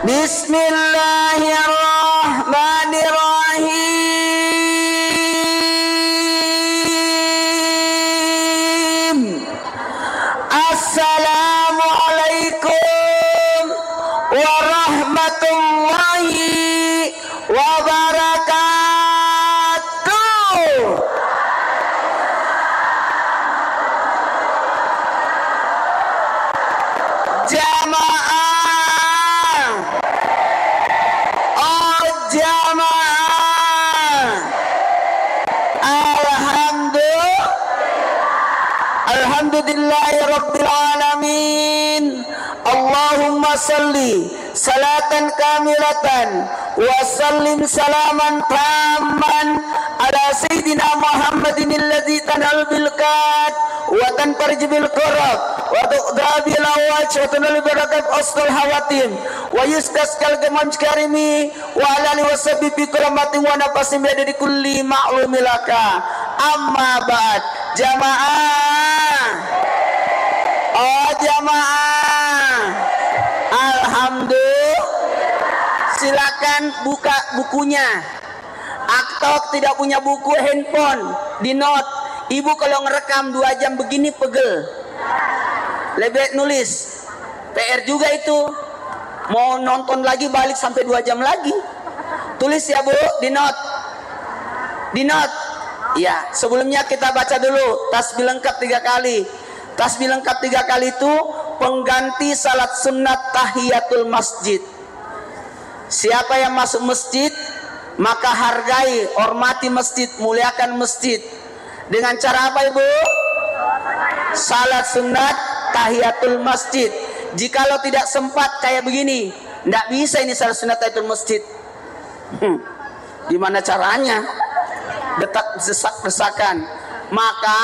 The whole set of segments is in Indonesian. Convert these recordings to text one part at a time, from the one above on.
Bismillahirrahmanirrahim. Assalamualaikum warahmatullahi wabarakatuh. Jamaah, oh jamaah, alhamdulillahirabbil alamin. Allahumma salli salatan kamilatan wa sallim salaman tamman ala sayyidina Muhammadin alladzi tanal bil qad wa tanfarij bil qurab wa tuqda bil awaj wa tunal barakat asal hawatim wa yustaskal gaman karimi wa ala alihi wasabbi bi karamatin wa nafasim bi kulli ma'lumilaka. Amma ba'd. Jamaah, oh jamaah, alhamdulillah. Silakan buka bukunya. Aktok tidak punya buku, handphone di note. Ibu kalau ngerekam 2 jam begini pegel. Lebih nulis. PR juga itu. Mau nonton lagi balik sampai 2 jam lagi. Tulis ya Bu di note. Di note. Ya, sebelumnya kita baca dulu tasbih lengkap 3 kali. Tasbih lengkap 3 kali itu pengganti salat sunat tahiyatul masjid. Siapa yang masuk masjid, maka hargai, hormati masjid, muliakan masjid. Dengan cara apa Ibu? Salat sunat tahiyatul masjid. Jikalau tidak sempat kayak begini, tidak bisa ini salat sunat tahiyatul masjid. Gimana caranya? Desak-desakan. Maka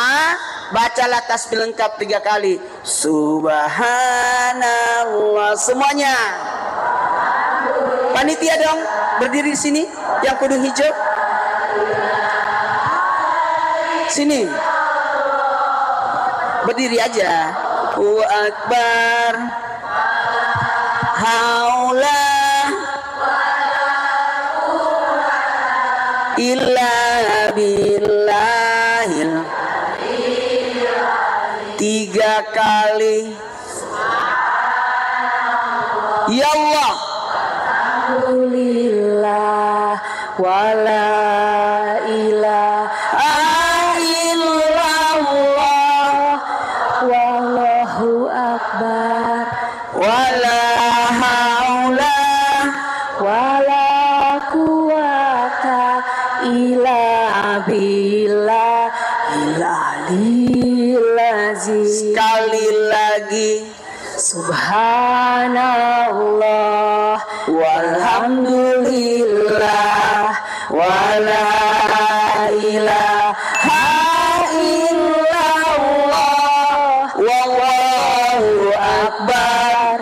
bacalah tasbih lengkap 3 kali. Subhanallah. Semuanya. Panitia dong berdiri di sini yang kudu hijau. Sini. Berdiri aja. Allahu Akbar. Haula illa billahil 3 kali. Ya Allah, alhamdulillah wala ilaha illallah wallahu akbar wala haula wala quwata illa billahil aliyil azim. Sekali lagi. Subhanallah walhamdulillah wala ilaha illallah wallahu akbar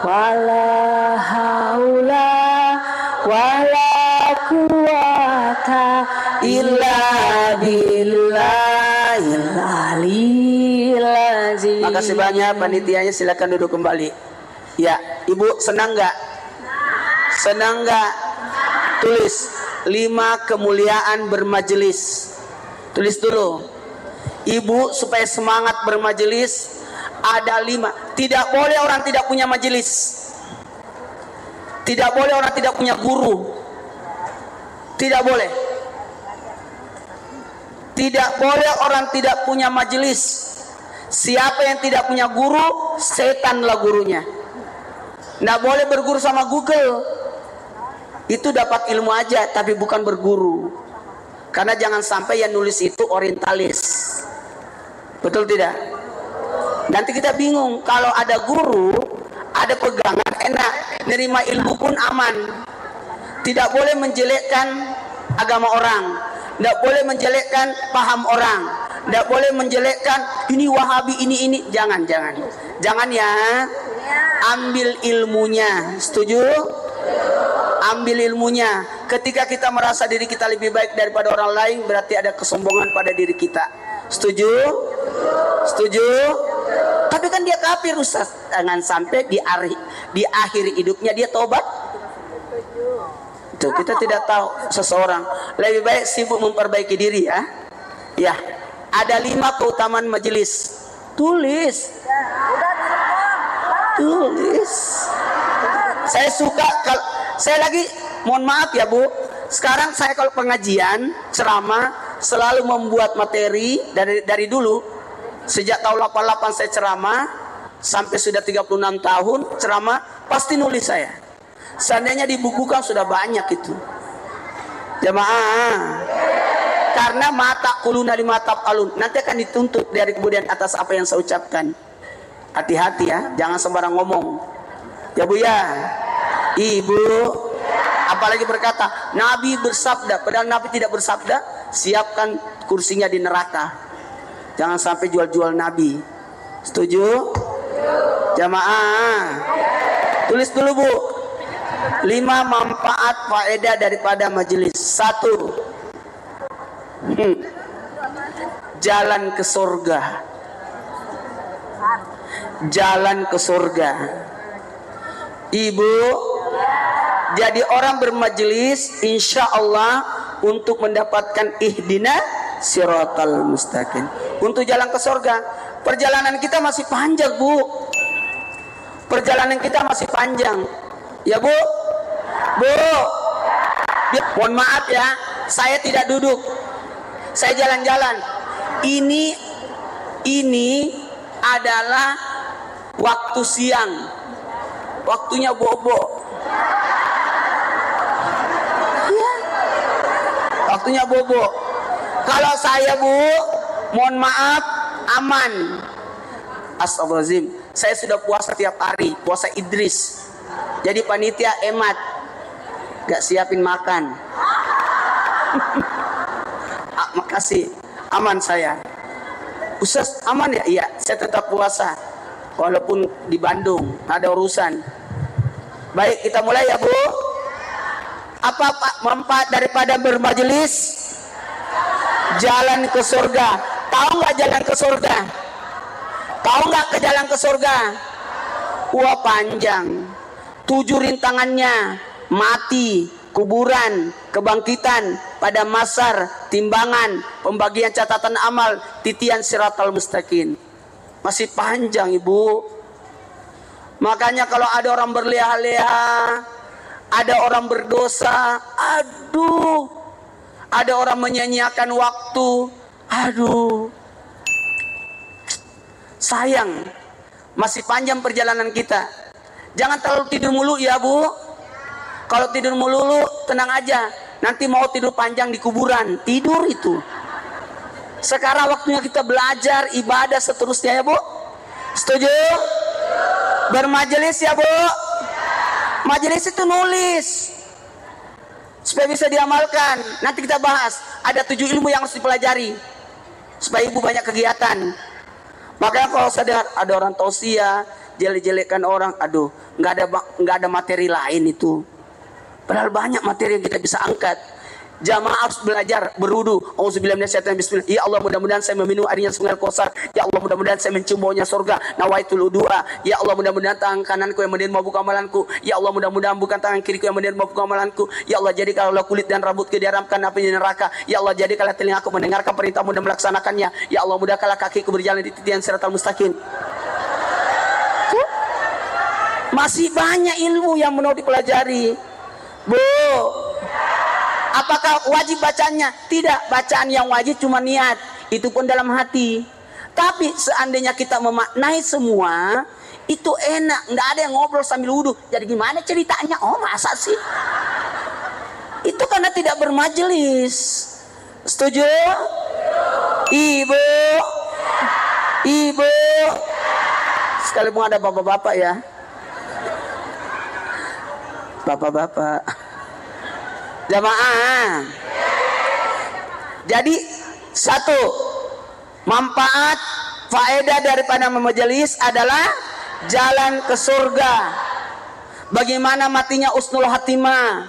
wala haula wala quwata illa billahil aliyil azim. Makasih banyak panitianya, silakan duduk kembali. Ya, Ibu senang nggak? Senang nggak? Tulis 5 kemuliaan bermajelis. Tulis dulu. Ibu supaya semangat bermajelis ada 5. Tidak boleh orang tidak punya majelis. Tidak boleh orang tidak punya guru. Tidak boleh. Tidak boleh orang tidak punya majelis. Siapa yang tidak punya guru, setanlah gurunya. Tidak boleh berguru sama Google. Itu dapat ilmu aja, tapi bukan berguru. Karena jangan sampai yang nulis itu orientalis. Betul tidak? Nanti kita bingung. Kalau ada guru, ada pegangan, enak. Nerima ilmu pun aman. Tidak boleh menjelekkan agama orang. Tidak boleh menjelekkan paham orang. Tidak boleh menjelekkan ini Wahabi, ini. Jangan ya. Ambil ilmunya. Setuju? Ambil ilmunya. Ketika kita merasa diri kita lebih baik daripada orang lain, berarti ada kesombongan pada diri kita. Setuju? Setuju? Tapi kan dia kafir Ustaz. Jangan sampai di akhir hidupnya dia tobat. Itu kita tidak tahu seseorang. Lebih baik sibuk memperbaiki diri ya. Ya, ada 5 keutamaan majelis. Tulis. Tulis. Saya suka kalau saya lagi, mohon maaf ya Bu. Sekarang saya kalau pengajian, ceramah selalu membuat materi dari dulu. Sejak tahun 88 saya ceramah sampai sudah 36 tahun ceramah, pasti nulis saya. Seandainya dibukukan sudah banyak itu. Jamaah. Karena mata kuluna di mata alun, nanti akan dituntut dari kemudian atas apa yang saya ucapkan. Hati-hati ya, jangan sembarang ngomong. Ya Bu ya. Ibu, apalagi berkata Nabi bersabda, padahal Nabi tidak bersabda, siapkan kursinya di neraka. Jangan sampai jual-jual Nabi. Setuju? Jamaah. Tulis dulu Bu. 5 manfaat faedah daripada majelis. 1. Jalan ke surga. Jalan ke surga. Ibu, jadi orang bermajelis insya Allah untuk mendapatkan ihdina siratal mustaqim, untuk jalan ke surga. Perjalanan kita masih panjang Bu. Perjalanan kita masih panjang. Ya Bu. Bu. Mohon maaf ya, saya tidak duduk. Saya jalan-jalan. Ini adalah waktu siang. Waktunya bobo. Ya. Waktunya bobo. Kalau saya Bu, mohon maaf, aman. Astagfirullahaladzim. Saya sudah puasa tiap hari, puasa Idris. Jadi panitia emat, gak siapin makan. Makasih, aman saya. Ustaz aman ya? Iya, saya tetap puasa walaupun di Bandung ada urusan. Baik, kita mulai ya Bu. Apa manfaat daripada bermajelis? Jalan ke surga. Tahu nggak jalan ke surga? Tahu nggak ke jalan ke surga? Wah panjang. 7 rintangannya: mati, kuburan, kebangkitan, pada mahsyar, timbangan, pembagian catatan amal, titian siratal mustaqim. Masih panjang Ibu. Makanya kalau ada orang berleha-leha, ada orang berdosa, aduh, ada orang menyanyiakan waktu, aduh, sayang, masih panjang perjalanan kita. Jangan terlalu tidur mulu ya Bu. Kalau tidur melulu tenang aja, nanti mau tidur panjang di kuburan, tidur itu. Sekarang waktunya kita belajar, ibadah seterusnya ya Bu. Setuju? Bermajelis ya Bu. Majelis itu nulis supaya bisa diamalkan. Nanti kita bahas, ada 7 ilmu yang harus dipelajari supaya Ibu banyak kegiatan. Makanya kalau sadar ada orang tausiah, jelek-jelekkan orang, aduh, nggak ada materi lain itu. Padahal banyak materi yang kita bisa angkat. Jamaah harus belajar berwudu. Auzubillahi minasyaitonir rajim. Bismillah. Ya Allah, mudah-mudahan saya meminum airnya sungai Kausar. Ya Allah, mudah-mudahan saya mencium baunya surga. Nawaitul wudu'a. Ya Allah, mudah-mudahan tangan kananku yang menerima buka amalanku. Ya Allah, mudah-mudahan bukan tangan kiriku yang menerima buka amalanku. Ya Allah, jadikanlah kulit dan rambutku diharamkan api neraka. Ya Allah, jadikanlah telingaku mendengarkan perintahmu dan melaksanakannya. Ya Allah, mudahkanlah kakiku berjalan di titian siratal mustaqim. Masih banyak ilmu yang mau dipelajari. Bu, apakah wajib bacanya? Tidak, bacaan yang wajib cuma niat, itu pun dalam hati. Tapi seandainya kita memaknai semua, itu enak, nggak ada yang ngobrol sambil wudhu. Jadi gimana ceritanya? Oh masa sih? Itu karena tidak bermajelis. Setuju? Ibu, Ibu, sekalipun ada bapak-bapak ya. Bapak-bapak, jamaah. Jadi 1, manfaat faedah daripada majelis adalah jalan ke surga. Bagaimana matinya usnul hatimah,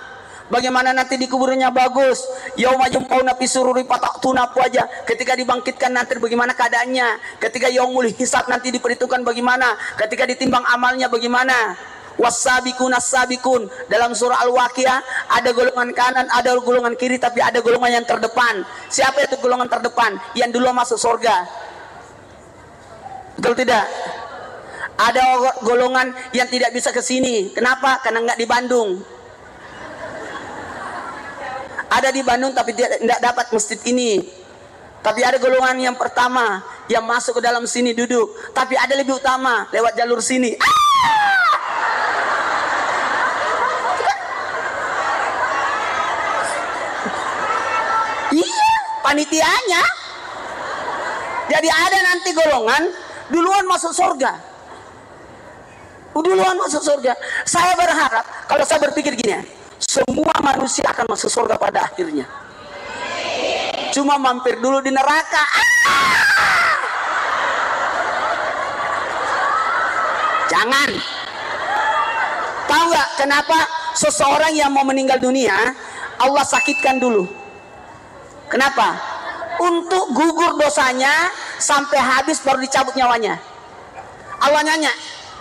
bagaimana nanti di kuburnya bagus. Yauma yumqauna fi sururi fataktuna aja. Ketika dibangkitkan nanti bagaimana keadaannya. Ketika yaumul hisab nanti diperhitungkan bagaimana. Ketika ditimbang amalnya bagaimana. Wasabiqun as-sabiqun. Dalam surah Al-Waqiah ada golongan kanan, ada golongan kiri, tapi ada golongan yang terdepan. Siapa itu golongan terdepan? Yang dulu masuk surga. Betul tidak? Ada golongan yang tidak bisa ke sini. Kenapa? Karena nggak di Bandung. Ada di Bandung tapi tidak dapat masjid ini. Tapi ada golongan yang pertama yang masuk ke dalam sini duduk. Tapi ada lebih utama lewat jalur sini. Iya, panitianya. Jadi ada nanti golongan duluan masuk surga. Duluan masuk surga. Saya berharap, kalau saya berpikir gini ya, semua manusia akan masuk surga pada akhirnya. Cuma mampir dulu di neraka. Jangan. Tahu nggak kenapa seseorang yang mau meninggal dunia Allah sakitkan dulu? Kenapa? Untuk gugur dosanya sampai habis baru dicabut nyawanya. Allah nanya,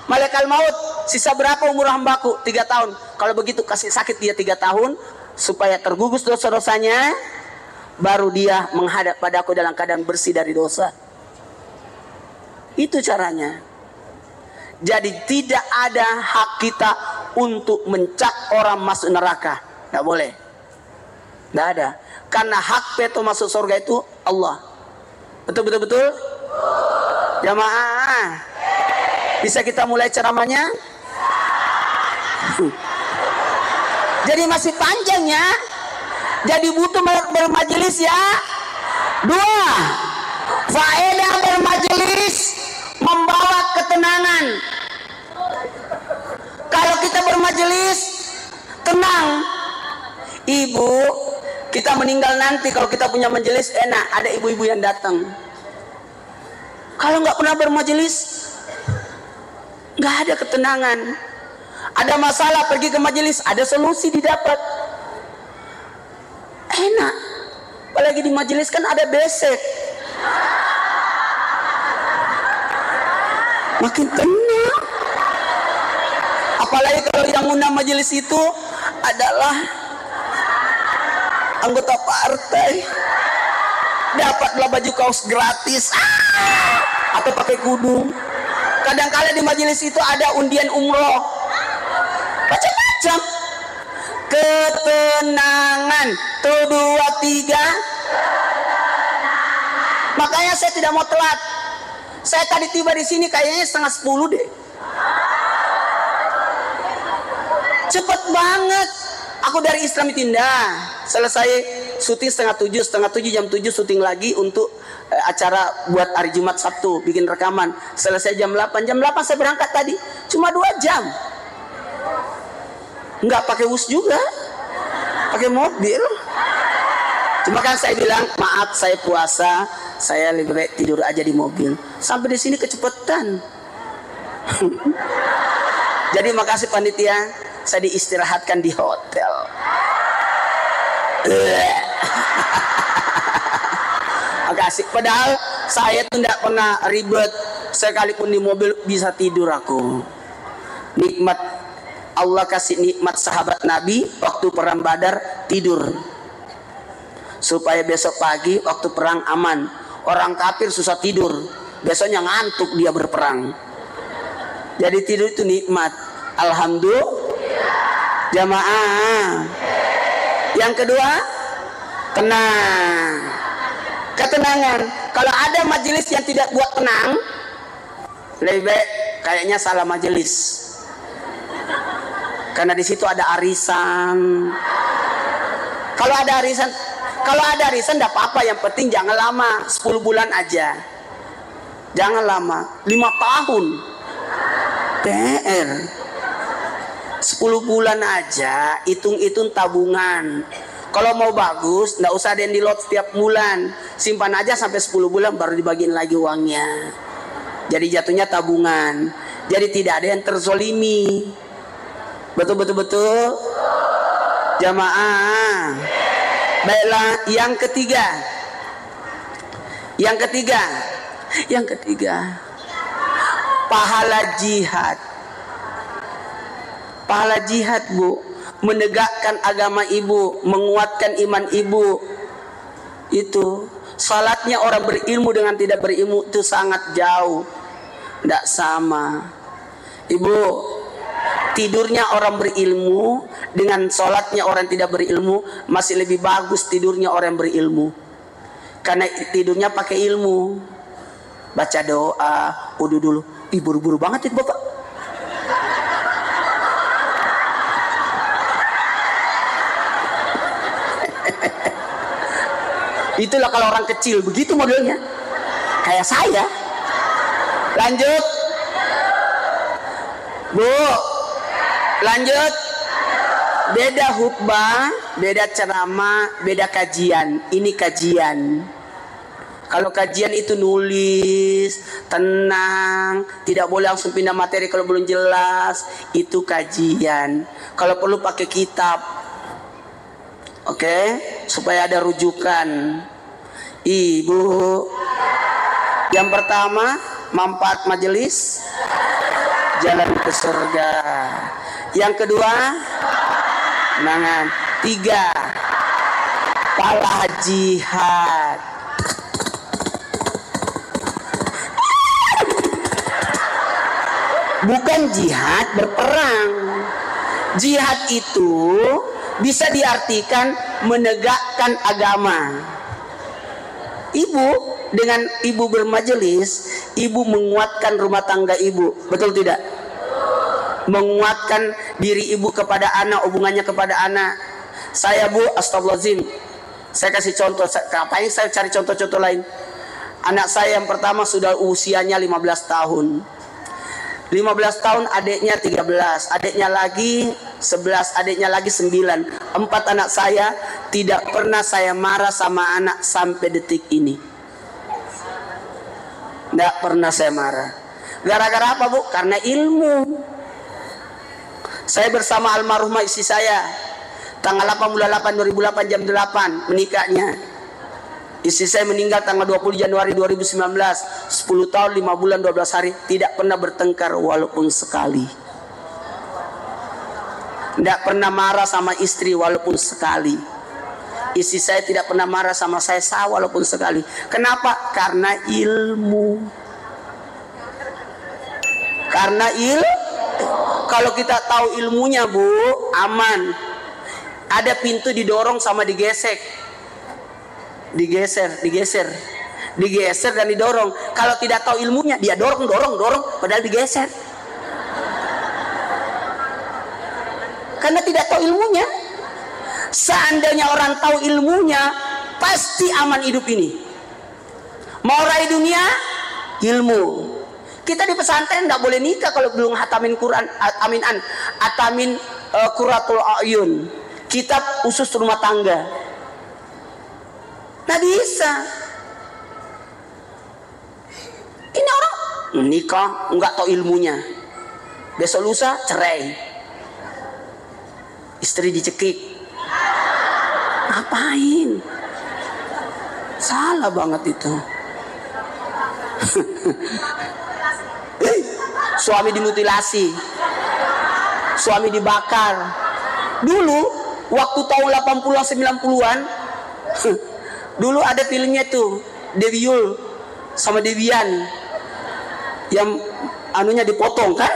malaikat maut, sisa berapa umur hambaku? 3 tahun. Kalau begitu kasih sakit dia 3 tahun supaya tergugus dosa-dosanya, baru dia menghadap padaku dalam keadaan bersih dari dosa. Itu caranya. Jadi tidak ada hak kita untuk mencap orang masuk neraka. Tidak boleh. Tidak ada. Karena hak peto masuk surga itu Allah. Betul-betul? Jamaah, bisa kita mulai ceramahnya? Jadi masih panjang ya. Jadi butuh bermajelis ya. 2, faedah bermajelis membawa ketenangan. Kalau kita bermajelis tenang, ibu, kita meninggal nanti kalau kita punya majelis enak, ada ibu-ibu yang datang. Kalau nggak pernah bermajelis, nggak ada ketenangan. Ada masalah pergi ke majelis, ada solusi didapat. Enak. Apalagi di majelis kan ada besek. Makin tenang. Apalagi kalau yang undang majelis itu adalah anggota partai, dapatlah baju kaos gratis atau pakai kudung. Kadang-kala di majelis itu ada undian umroh, macam-macam. Ketenangan. 1, 2, 3. Makanya saya tidak mau telat. Saya tadi tiba di sini kayaknya 9:30 deh. Cepet banget. Aku dari Islam Indah selesai syuting 6:30, 6:30 jam 7 syuting lagi untuk acara buat hari Jumat Sabtu, bikin rekaman. Selesai jam 8. Jam 8 saya berangkat tadi. Cuma 2 jam. Enggak pakai bus juga. Pakai mobil. Cuma kan saya bilang, maaf saya puasa, saya lebih baik tidur aja di mobil. Sampai di sini kecepatan. Jadi makasih panitia, saya diistirahatkan di hotel. Makasih. Padahal saya tuh tidak pernah ribet. Sekalipun di mobil bisa tidur aku. Nikmat Allah kasih nikmat sahabat Nabi waktu perang Badar tidur. Supaya besok pagi waktu perang aman. Orang kafir susah tidur, besoknya ngantuk dia berperang. Jadi tidur itu nikmat. Alhamdulillah. Jamaah. Yang kedua, tenang. Ketenangan. Kalau ada majelis yang tidak buat tenang, lebih baik kayaknya salah majelis. Karena di situ ada arisan. Kalau ada arisan tidak apa-apa, yang penting jangan lama, 10 bulan aja. Jangan lama, 5 tahun. PR. 10 bulan aja, hitung-hitung tabungan. Kalau mau bagus, nggak usah ada yang di-load setiap bulan. Simpan aja sampai 10 bulan baru dibagiin lagi uangnya. Jadi jatuhnya tabungan. Jadi tidak ada yang terzolimi. Betul. Jamaah. Baiklah, yang ketiga, pahala jihad. pahala jihad, Bu. Menegakkan agama ibu, menguatkan iman ibu. Itu salatnya orang berilmu dengan tidak berilmu itu sangat jauh, tidak sama. Ibu, tidurnya orang berilmu dengan salatnya orang tidak berilmu masih lebih bagus tidurnya orang berilmu, karena tidurnya pakai ilmu, baca doa, wudu dulu. Ih, buru-buru banget itu Bapak. Itulah kalau orang kecil begitu modelnya, kayak saya. Lanjut, Bu. Lanjut. Beda khutbah, beda ceramah, beda kajian. Ini kajian. Kalau kajian itu nulis, tenang, tidak boleh langsung pindah materi kalau belum jelas. Itu kajian. Kalau perlu pakai kitab. Oke, supaya ada rujukan. Ibu, yang pertama, manfaat majelis, jalan ke surga. Yang kedua, kenangan. 3, pahala jihad. Bukan jihad berperang. Jihad itu bisa diartikan menegakkan agama. Ibu, dengan ibu bermajelis, ibu menguatkan rumah tangga ibu, betul tidak? Menguatkan diri ibu kepada anak, hubungannya kepada anak. Saya, Bu, astagfirullahaladzim, saya kasih contoh. Ngapain saya cari contoh-contoh lain? Anak saya yang pertama sudah usianya 15 tahun. 15 tahun, adiknya 13, adiknya lagi 11, adiknya lagi 9. 4 anak saya, tidak pernah saya marah sama anak sampai detik ini. Tidak pernah saya marah. Gara-gara apa, Bu? Karena ilmu. Saya bersama almarhumah istri saya tanggal 8 bulan 8 2008 jam 8 menikahnya. Istri saya meninggal tanggal 20 Januari 2019. 10 tahun 5 bulan 12 hari tidak pernah bertengkar walaupun sekali. Tidak pernah marah sama istri walaupun sekali. Istri saya tidak pernah marah sama saya walaupun sekali. Kenapa? Karena ilmu. Karena kalau kita tahu ilmunya, Bu, aman. Ada pintu didorong sama digesek. Digeser dan didorong. Kalau tidak tahu ilmunya, dia dorong, padahal digeser. Karena tidak tahu ilmunya. Seandainya orang tahu ilmunya, pasti aman hidup ini. Mau raih dunia, ilmu. Kita di pesantren tidak boleh nikah kalau belum hatamin Quran, hatamin Qurratul A'yun, kitab usus rumah tangga. Nggak bisa. Ini orang nikah nggak tahu ilmunya, besok lusa cerai, istri dicekik. Ngapain? Salah banget itu. Suami dimutilasi, suami dibakar. Dulu waktu tahun 80-an 90-an dulu ada filmnya tuh, Dewi Yul sama Dewian yang anunya dipotong kan?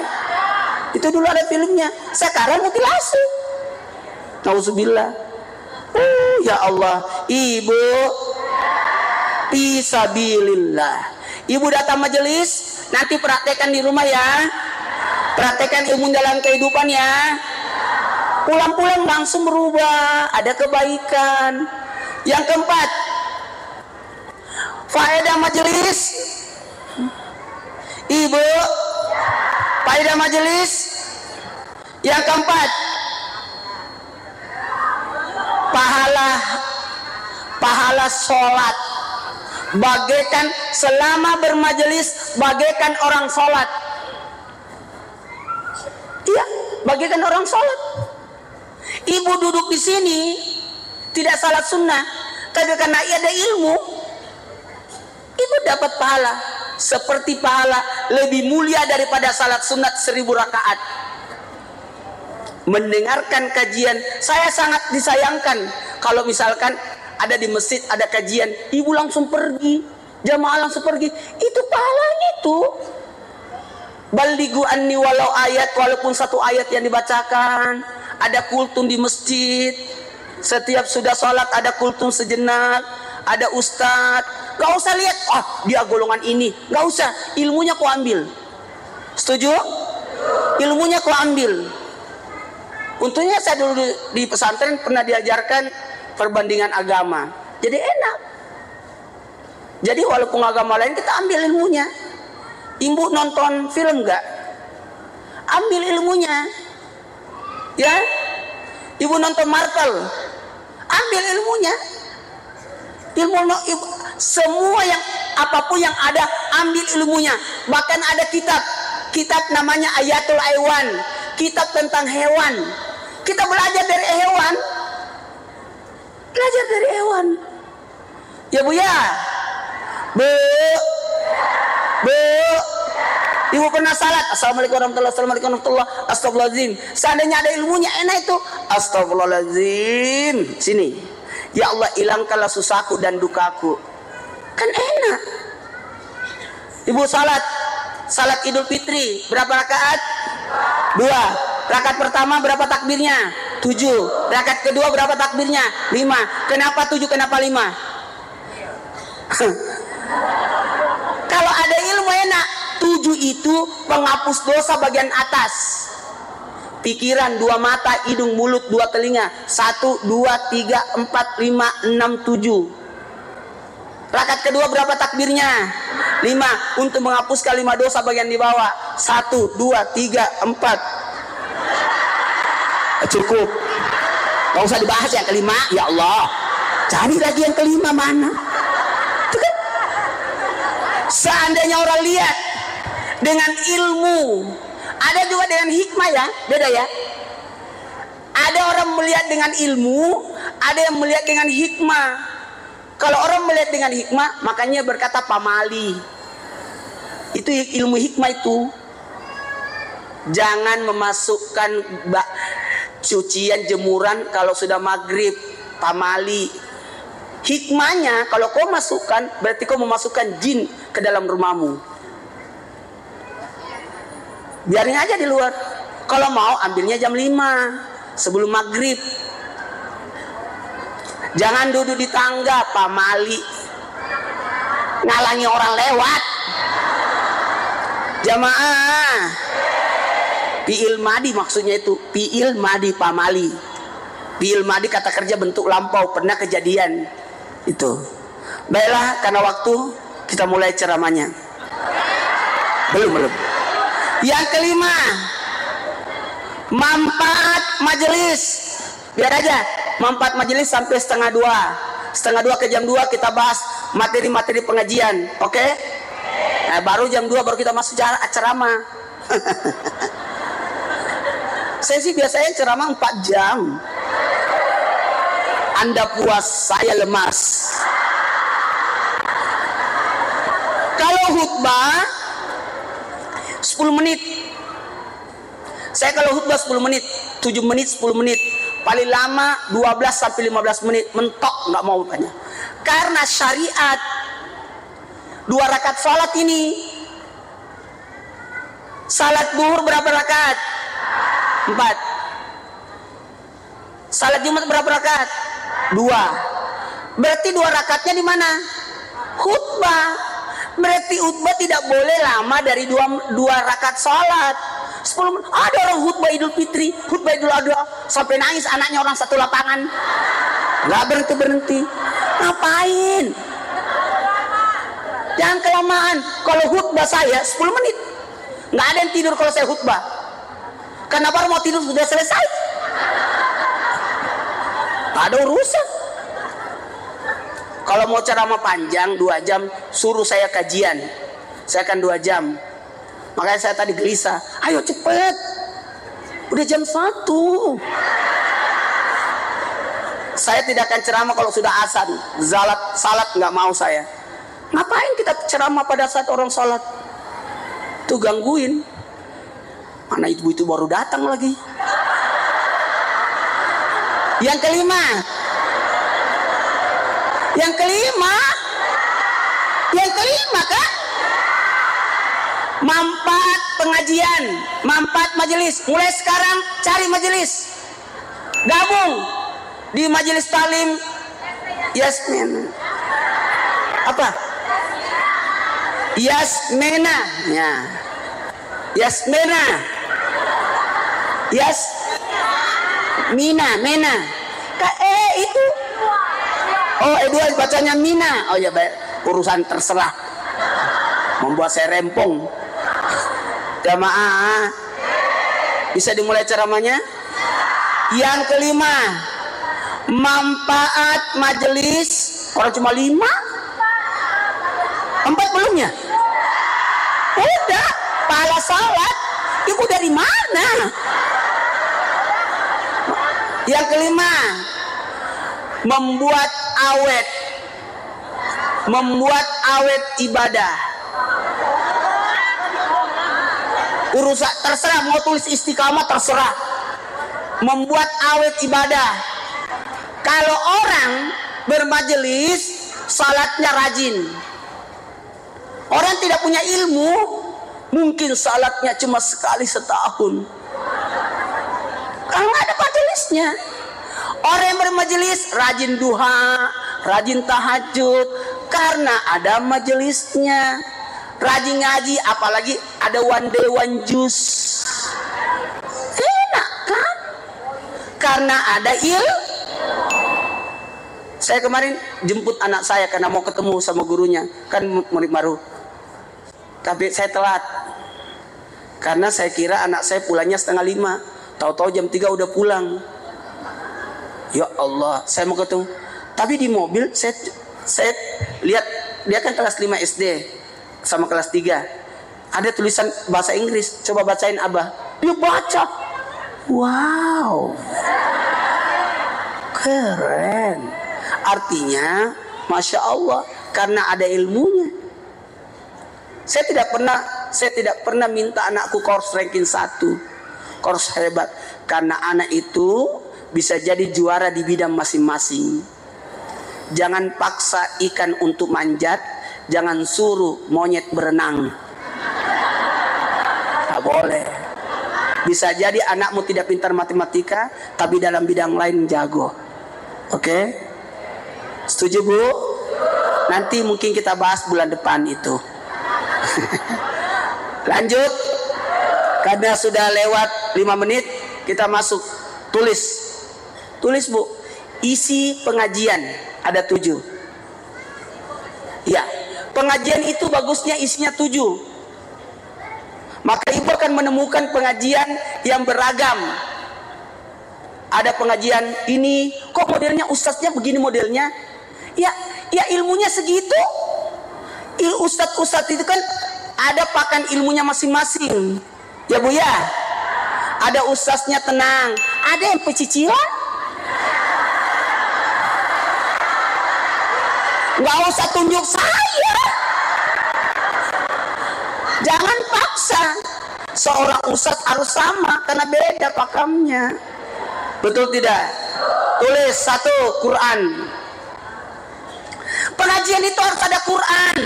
Itu dulu ada filmnya. Sekarang mutilasi. Nauzubillah. Ya Allah, Ibu, fisabilillah. Ibu datang majelis, nanti praktekkan di rumah ya. Praktekkan ilmu dalam kehidupan ya. Pulang-pulang langsung berubah, ada kebaikan. Yang keempat, faedah majelis. Ibu, faedah majelis. Yang keempat, pahala sholat. Bagaikan selama bermajelis, bagaikan orang sholat. Iya, bagaikan orang sholat. Ibu duduk di sini tidak salat sunnah, tapi karena ada ilmu, ibu dapat pahala seperti pahala lebih mulia daripada salat sunat 1000 rakaat. mendengarkan kajian. Saya sangat disayangkan kalau misalkan ada di masjid ada kajian, ibu langsung pergi, jamaah langsung pergi. Itu pahalanya itu. Balighu anni walau ayat, walaupun satu ayat yang dibacakan. Ada kultum di masjid. Setiap sudah sholat ada kultum sejenak. Ada ustadz. Gak usah lihat, oh dia golongan ini. Gak usah, ilmunya kau ambil. Setuju? Ilmunya kau ambil. Untungnya saya dulu di pesantren pernah diajarkan perbandingan agama. Jadi enak. Jadi walaupun agama lain kita ambil ilmunya. Ibu nonton film gak? Ambil ilmunya. Ya? Ibu nonton Marvel. Ambil ilmunya. Ilmu semua yang apapun yang ada ambil ilmunya. Bahkan ada kitab namanya Ayatul Hewan, kitab tentang hewan. Kita belajar dari hewan. Belajar dari hewan. Ya Bu ya. Bu. Ibu pernah salat. Assalamualaikum warahmatullahi wabarakatuh. Astagfirullahaladzim. Seandainya ada ilmunya enak itu. Astagfirullahaladzim. Sini. Ya Allah, hilangkanlah susahku dan dukaku. Kan enak. Ibu salat Idul Fitri berapa rakaat? 2. Rakaat pertama berapa takbirnya? 7. Rakaat kedua berapa takbirnya? 5. Kenapa 7? Kenapa 5? Kalau ada ilmu enak. 7 itu penghapus dosa bagian atas. Pikiran, 2 mata, hidung, mulut, 2 telinga. 1, 2, 3, 4, 5, 6, 7. Rakaat kedua berapa takbirnya? 5. Untuk menghapuskan 5 dosa bagian di bawah. 1, 2, 3, 4. Cukup. Gak usah dibahas yang kelima. Ya Allah, cari lagi yang kelima mana? Itu kan? Seandainya orang lihat dengan ilmu, ada juga dengan hikmah ya, beda ya. Ada orang melihat dengan ilmu, ada yang melihat dengan hikmah. Kalau orang melihat dengan hikmah, makanya berkata pamali. Itu ilmu hikmah itu. Jangan memasukkan cucian jemuran kalau sudah maghrib, pamali. Hikmahnya kalau kau masukkan, berarti kau memasukkan jin ke dalam rumahmu. Biarin aja di luar. Kalau mau ambilnya jam 5 sebelum maghrib. Jangan duduk di tangga, pamali, ngalangi orang lewat. Jamaah, fi'il madi maksudnya itu. Fi'il madi pamali. Fi'il madi kata kerja bentuk lampau, pernah kejadian itu. Baiklah, karena waktu kita mulai ceramahnya. Belum. Yang kelima, manfaat majelis. Biar aja, manfaat majelis sampai setengah 2 ke jam 2 kita bahas materi-materi pengajian. Oke? Nah, baru jam 2 baru kita masuk ceramah. Saya sih biasanya ceramah 4 jam. Anda puas, saya lemas. Kalau khutbah 10 menit. Saya kalau khutbah 10 menit, 7 menit, 10 menit. Paling lama 12 sampai 15 menit. Mentok, nggak mau banyak. Karena syariat 2 rakaat salat ini. Salat zuhur berapa rakaat? 4. Salat Jumat berapa rakaat? 2. Berarti 2 rakaatnya di mana? Khutbah. Berarti khutbah tidak boleh lama dari 2 rakaat salat. 10 menit. Ada orang khutbah Idul Fitri, khutbah Idul Adha sampai nangis anaknya orang satu lapangan. Nggak berhenti. Ngapain? Jangan kelamaan. Kalau khutbah saya 10 menit. Nggak ada yang tidur kalau saya khutbah. Karena baru mau tidur sudah selesai. Nggak ada urusan. Kalau mau ceramah panjang 2 jam, suruh saya kajian. Saya akan 2 jam. Makanya saya tadi gelisah. Ayo cepet. Udah jam 1. Saya tidak akan ceramah kalau sudah azan. Salat nggak mau saya. Ngapain kita ceramah pada saat orang salat? Tuh gangguin. Mana ibu itu baru datang lagi. Yang kelima. Yang kelima. Yang kelima kan? Manfaat pengajian, manfaat majelis. Mulai sekarang cari majelis. Gabung di majelis talim Yasmin. Apa? Yasmena. Ya. Yasmena. Mina, Mena. Itu. Oh, dua bacanya Mina. Oh ya baik, urusan terserah. Membuat saya rempong. Jamaah, bisa dimulai ceramahnya. Yang kelima, manfaat majelis. Orang cuma 5, 4 belumnya. Udah, pahala salat. Ibu dari mana? Yang kelima, membuat awet ibadah. Urusan terserah, mau tulis istiqamah terserah. Membuat awet ibadah. Kalau orang bermajelis, salatnya rajin. Orang tidak punya ilmu, mungkin salatnya cuma sekali setahun. Karena ada majelisnya. Orang yang bermajelis rajin duha, rajin tahajud, karena ada majelisnya. Rajin ngaji, apalagi ada one day one juice. Enak kan? Karena ada Saya kemarin jemput anak saya karena mau ketemu sama gurunya, kan murid baru. Tapi saya telat karena saya kira anak saya pulangnya 4:30. Tahu-tahu jam 3 udah pulang. Ya Allah, saya mau ketemu. Tapi di mobil saya lihat dia kan kelas 5 SD sama kelas 3. Ada tulisan bahasa Inggris. Coba bacain Abah. Dia baca. Wow. Keren. Artinya, Masya Allah, karena ada ilmunya. Saya tidak pernah minta anakku course ranking 1, course hebat, karena anak itu bisa jadi juara di bidang masing-masing. Jangan paksa ikan untuk manjat, jangan suruh monyet berenang. Tak boleh. Bisa jadi anakmu tidak pintar matematika, tapi dalam bidang lain jago. Oke? Setuju Bu? Nanti mungkin kita bahas bulan depan itu. Lanjut. Karena sudah lewat 5 menit, kita masuk. Tulis Bu. Isi pengajian ada 7. Ya, pengajian itu bagusnya isinya 7. Maka ibu akan menemukan pengajian yang beragam. Ada pengajian ini, kok modelnya ustadznya begini modelnya? Ya ilmunya segitu. Ustadz itu kan ada pakan ilmunya masing-masing. Ya Bu ya. Ada ustadznya tenang, ada yang pecicilan. Nggak usah tunjuk saya. Jangan paksa. Seorang ustadz harus sama karena beda pakamnya. Betul tidak? Tulis 1 Quran. Pengajian itu harus ada Quran.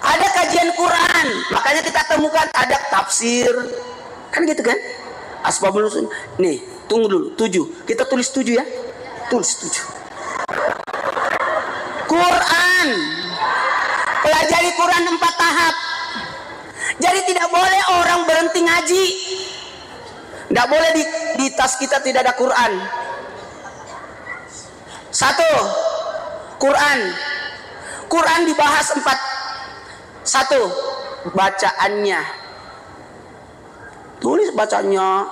Ada kajian Quran. Makanya kita temukan ada tafsir. Kan gitu kan? Asbabun nuzul. Nih, tunggu dulu. 7. Kita tulis 7 ya. Tulis 7. Quran. Pelajari Quran 4 tahap. Jadi tidak boleh orang berhenti ngaji. Tidak boleh di tas kita tidak ada Quran. 1. Quran dibahas 4. 1. Bacaannya. Tulis bacanya,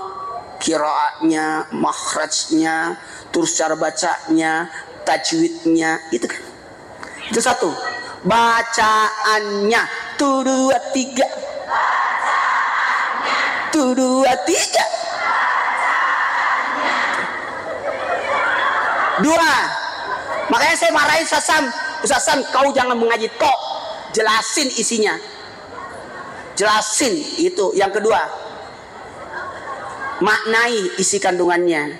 qiraatnya, makhrajnya, terus cara bacanya, tajwidnya, itu kan. Itu 1. Bacaannya. 1, 2, 3. 1, 2, 3. 2. Makanya saya marahin Ustaz Sam, kau jangan mengaji tok, jelasin isinya. Jelasin itu. Yang kedua, maknai isi kandungannya.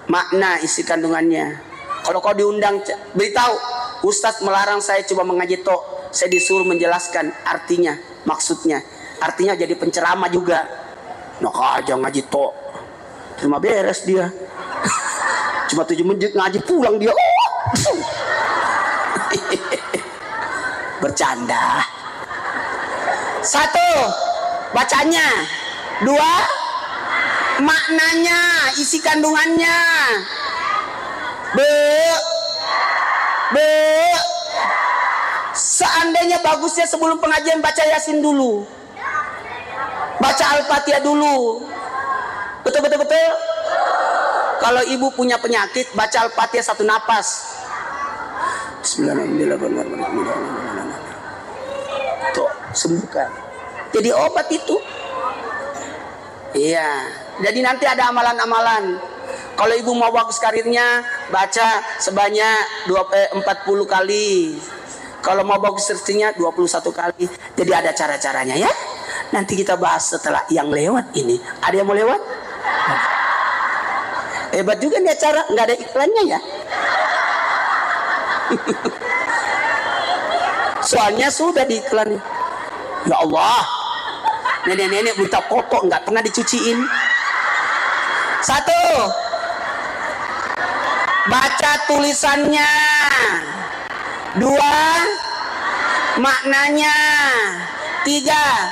makna isi kandungannya. Kalau kau diundang, beritahu, Ustadz melarang saya coba mengaji tok. Saya disuruh menjelaskan artinya, maksudnya. Artinya jadi penceramah juga. Nah aja ngaji tok, terima beres dia. Cuma 7 menit ngaji pulang dia. Bercanda. 1, bacanya. 2, maknanya, isi kandungannya. Seandainya bagusnya sebelum pengajian baca Yasin dulu, baca Al-Fatihah dulu. Betul. Kalau ibu punya penyakit, baca Al-Fatihah 1 napas. Tuh, sembuhkan. Jadi obat itu. Iya. Jadi nanti ada amalan-amalan. Kalau ibu mau bagus karirnya, baca sebanyak 40 kali. Kalau mau bagus rezekinya 21 kali. Jadi ada cara-caranya ya. Nanti kita bahas setelah yang lewat ini. Ada yang mau lewat? Hebat juga nih acara, nggak ada iklannya ya. Soalnya sudah diiklan. Ya Allah, nenek-nenek buta kotor nggak pernah dicuciin. 1, baca tulisannya. 2, maknanya. 3,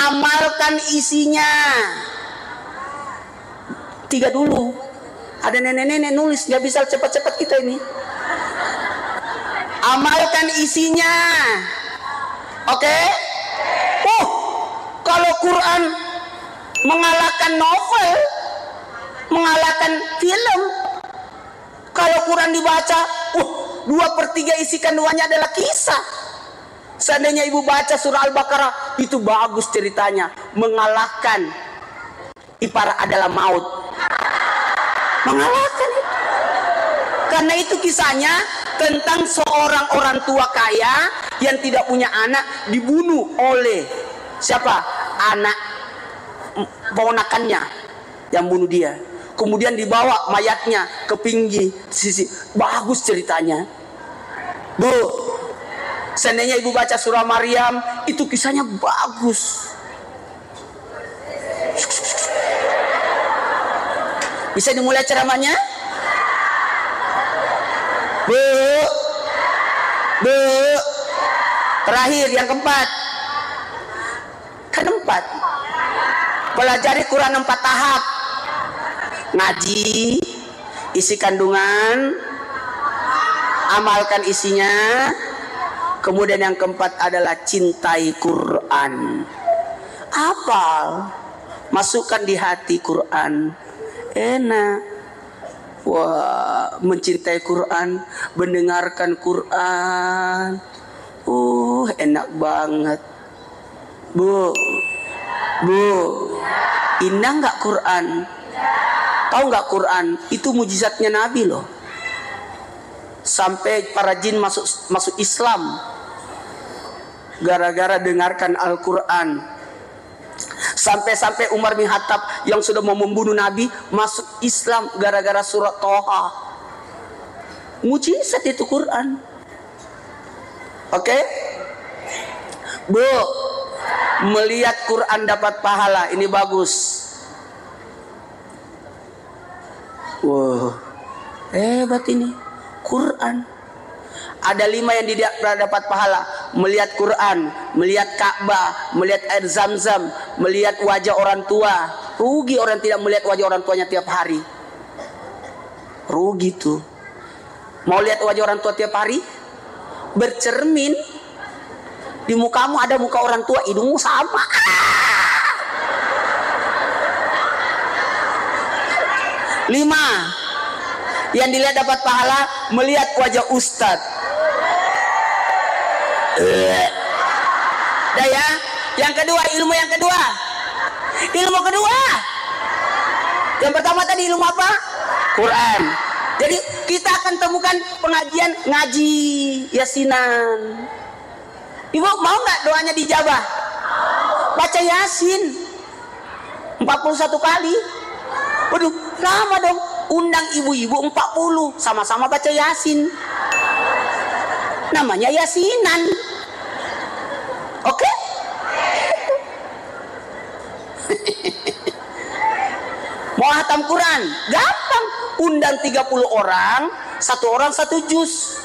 amalkan isinya. 3 dulu. Ada nenek-nenek nulis, nggak bisa cepat-cepat kita ini. Amalkan isinya. Oke? Kalau Quran mengalahkan novel, mengalahkan film. Kalau Quran dibaca, 2/3 isi kandungannya adalah kisah. Seandainya ibu baca surah Al-Baqarah, itu bagus ceritanya, mengalahkan ipar adalah maut. Mengalahkan itu. Karena itu kisahnya tentang seorang orang tua kaya yang tidak punya anak, dibunuh oleh siapa? Anak ponakannya yang bunuh dia. Kemudian dibawa mayatnya ke pinggir sisi. Bagus ceritanya. Bu, seandainya ibu baca surah Maryam, itu kisahnya bagus. Bisa dimulai ceramahnya? Bu. Terakhir yang keempat. Kan 4. Pelajari Quran 4 tahap. Ngaji, isi kandungan, amalkan isinya. Kemudian yang keempat adalah cintai Quran. Hafal, masukkan di hati Quran. Enak. Wah, mencintai Quran, mendengarkan Quran. Enak banget. Bu, indah nggak Quran? Tahu nggak Quran? Itu mujizatnya Nabi loh. Sampai para jin masuk Islam gara-gara dengarkan Al-Quran. Sampai Umar bin Khattab yang sudah mau membunuh Nabi masuk Islam gara-gara surat Toha. Mujizat itu Quran. Oke? Bu, melihat Quran dapat pahala, ini bagus. Wow, hebat ini Quran. Ada 5 yang tidak dapat pahala. Melihat Quran, melihat Ka'bah, melihat air Zam-Zam, melihat wajah orang tua. Rugi orang tidak melihat wajah orang tuanya tiap hari. Rugi tuh. Mau lihat wajah orang tua tiap hari? Bercermin. Di mukamu ada muka orang tua, hidungmu sama. Lima, yang dilihat dapat pahala, melihat wajah ustadz. Dah ya. Yang kedua, ilmu yang kedua. Ilmu kedua. Yang pertama tadi ilmu apa? Quran. Jadi kita akan temukan pengajian ngaji Yasinan. Ibu mau nggak doanya dijabah? Baca Yasin 41 kali. Waduh, lama dong. undang ibu-ibu 40 sama-sama baca Yasin. Namanya Yasinan. Oke? Mau hatam Quran, gampang. Undang 30 orang, satu orang satu juz.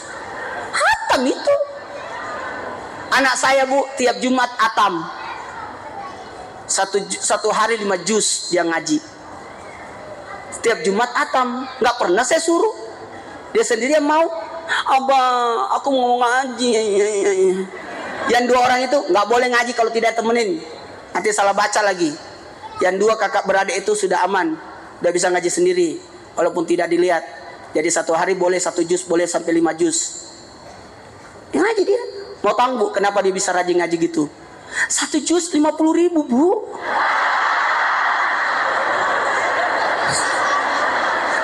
Hatam itu. Anak saya Bu, tiap Jumat hatam. Satu hari 5 juz dia ngaji. Setiap Jumat hatam. Nggak pernah saya suruh. Dia sendiri yang mau. Abah, aku mau ngaji. Yang 2 orang itu nggak boleh ngaji kalau tidak temenin. Nanti salah baca lagi. Yang 2 kakak beradik itu sudah aman, udah bisa ngaji sendiri, walaupun tidak dilihat. Jadi satu hari boleh 1 juz, boleh sampai 5 juz. Yang ngaji dia. Mau tahu Bu, kenapa dia bisa rajin ngaji gitu? 1 juz 50.000 Bu.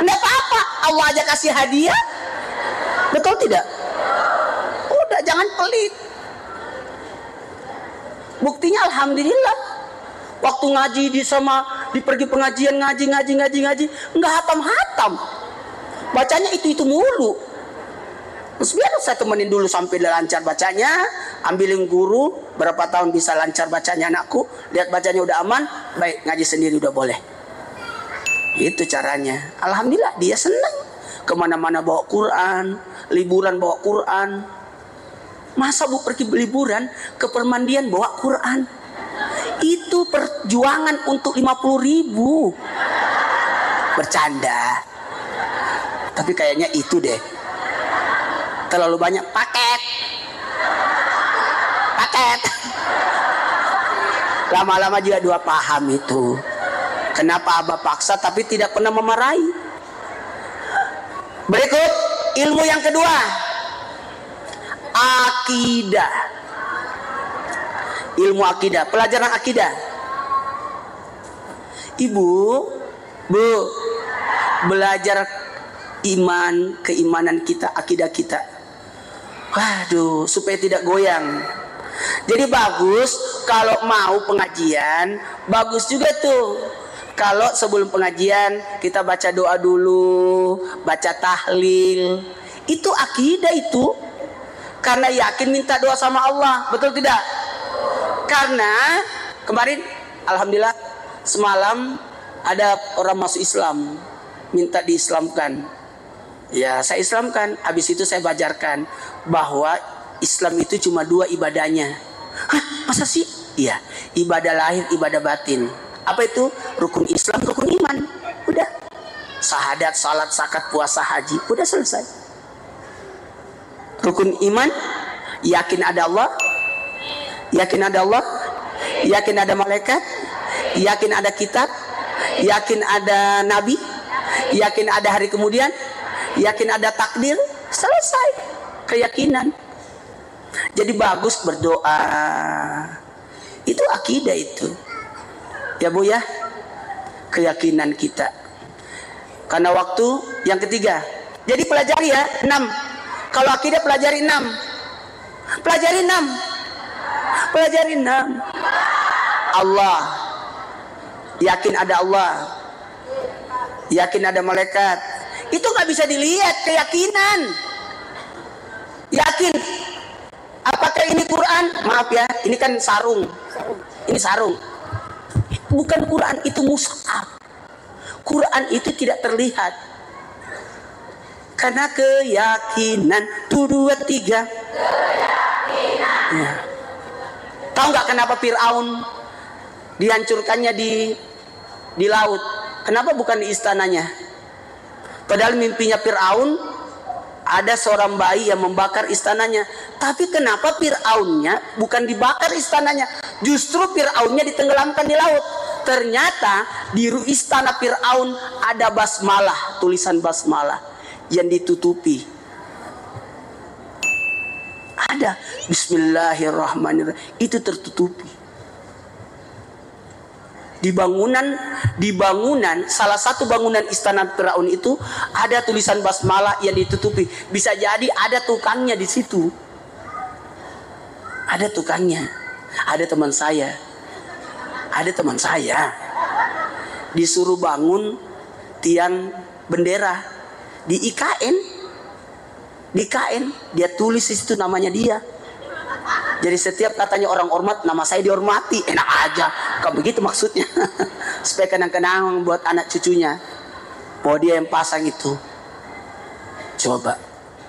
Nggak apa-apa, Allah aja kasih hadiah. Betul tidak? Udah, jangan pelit. Buktinya alhamdulillah. Waktu ngaji di pergi pengajian ngaji nggak hatam. Bacanya itu mulu. Terus biar saya temenin dulu sampai lancar bacanya, ambilin guru berapa tahun bisa lancar bacanya anakku, lihat bacanya udah aman, baik ngaji sendiri udah boleh. Itu caranya. Alhamdulillah dia senang. Kemana-mana bawa Quran, liburan bawa Quran. Masa Bu pergi liburan ke permandian bawa Quran? Itu perjuangan untuk 50.000. Bercanda. Tapi kayaknya itu deh. Terlalu banyak paket. Lama-lama juga 2 paham itu. Kenapa Abah paksa tapi tidak pernah memarahi. Berikut ilmu yang kedua. Akidah. Ilmu akidah, pelajaran akidah. Ibu, Bu, belajar iman, keimanan kita, akidah kita. Waduh, supaya tidak goyang. Jadi bagus kalau mau pengajian, bagus juga tuh. Kalau sebelum pengajian kita baca doa dulu, baca tahlil. Itu akidah itu. Karena yakin minta doa sama Allah, betul tidak? Karena kemarin alhamdulillah semalam ada orang masuk Islam, minta diislamkan. Ya, saya islamkan. Habis itu saya bajarkan bahwa Islam itu cuma 2 ibadahnya. Hah, masa sih? Iya, ibadah lahir, ibadah batin. Apa itu? Rukun Islam, rukun iman. Udah. Syahadat, salat, zakat, puasa, haji. Udah selesai. Rukun iman, yakin ada Allah, yakin ada Allah, yakin ada malaikat, yakin ada kitab, yakin ada nabi, yakin ada hari kemudian, yakin ada takdir. Selesai. Keyakinan. Jadi bagus berdoa. Itu akidah itu. Ya Bu ya. Keyakinan kita. Karena waktu yang ketiga. Jadi pelajari ya 6. Kalau akidah pelajari 6. Pelajari 6. Pelajari 6. Allah. Yakin ada Allah. Yakin ada malaikat. Itu nggak bisa dilihat, keyakinan. Yakin. Apakah ini Quran? Maaf ya, ini kan sarung. Ini sarung. Bukan Quran, itu mushaf. Quran itu tidak terlihat. Karena keyakinan. 2, 3. Keyakinan. Ya. Tahu nggak kenapa Fir'aun dihancurkannya di laut? Kenapa bukan di istananya? Padahal mimpinya Fir'aun ada seorang bayi yang membakar istananya. Tapi kenapa Fir'aunnya bukan dibakar istananya? Justru Fir'aunnya ditenggelamkan di laut. Ternyata di istana Fir'aun ada basmalah, tulisan basmalah yang ditutupi. Ada Bismillahirrahmanirrahim, itu tertutupi. Di bangunan salah satu bangunan istana Firaun itu ada tulisan basmalah yang ditutupi. Bisa jadi ada tukangnya di situ. Ada tukangnya. Ada teman saya. Disuruh bangun tiang bendera di IKN, dia tulis di situ namanya dia. Jadi setiap katanya orang hormat, nama saya dihormati. Enak aja, kan begitu maksudnya. Supaya kenang-kenang buat anak cucunya. Mau dia yang pasang itu. Coba,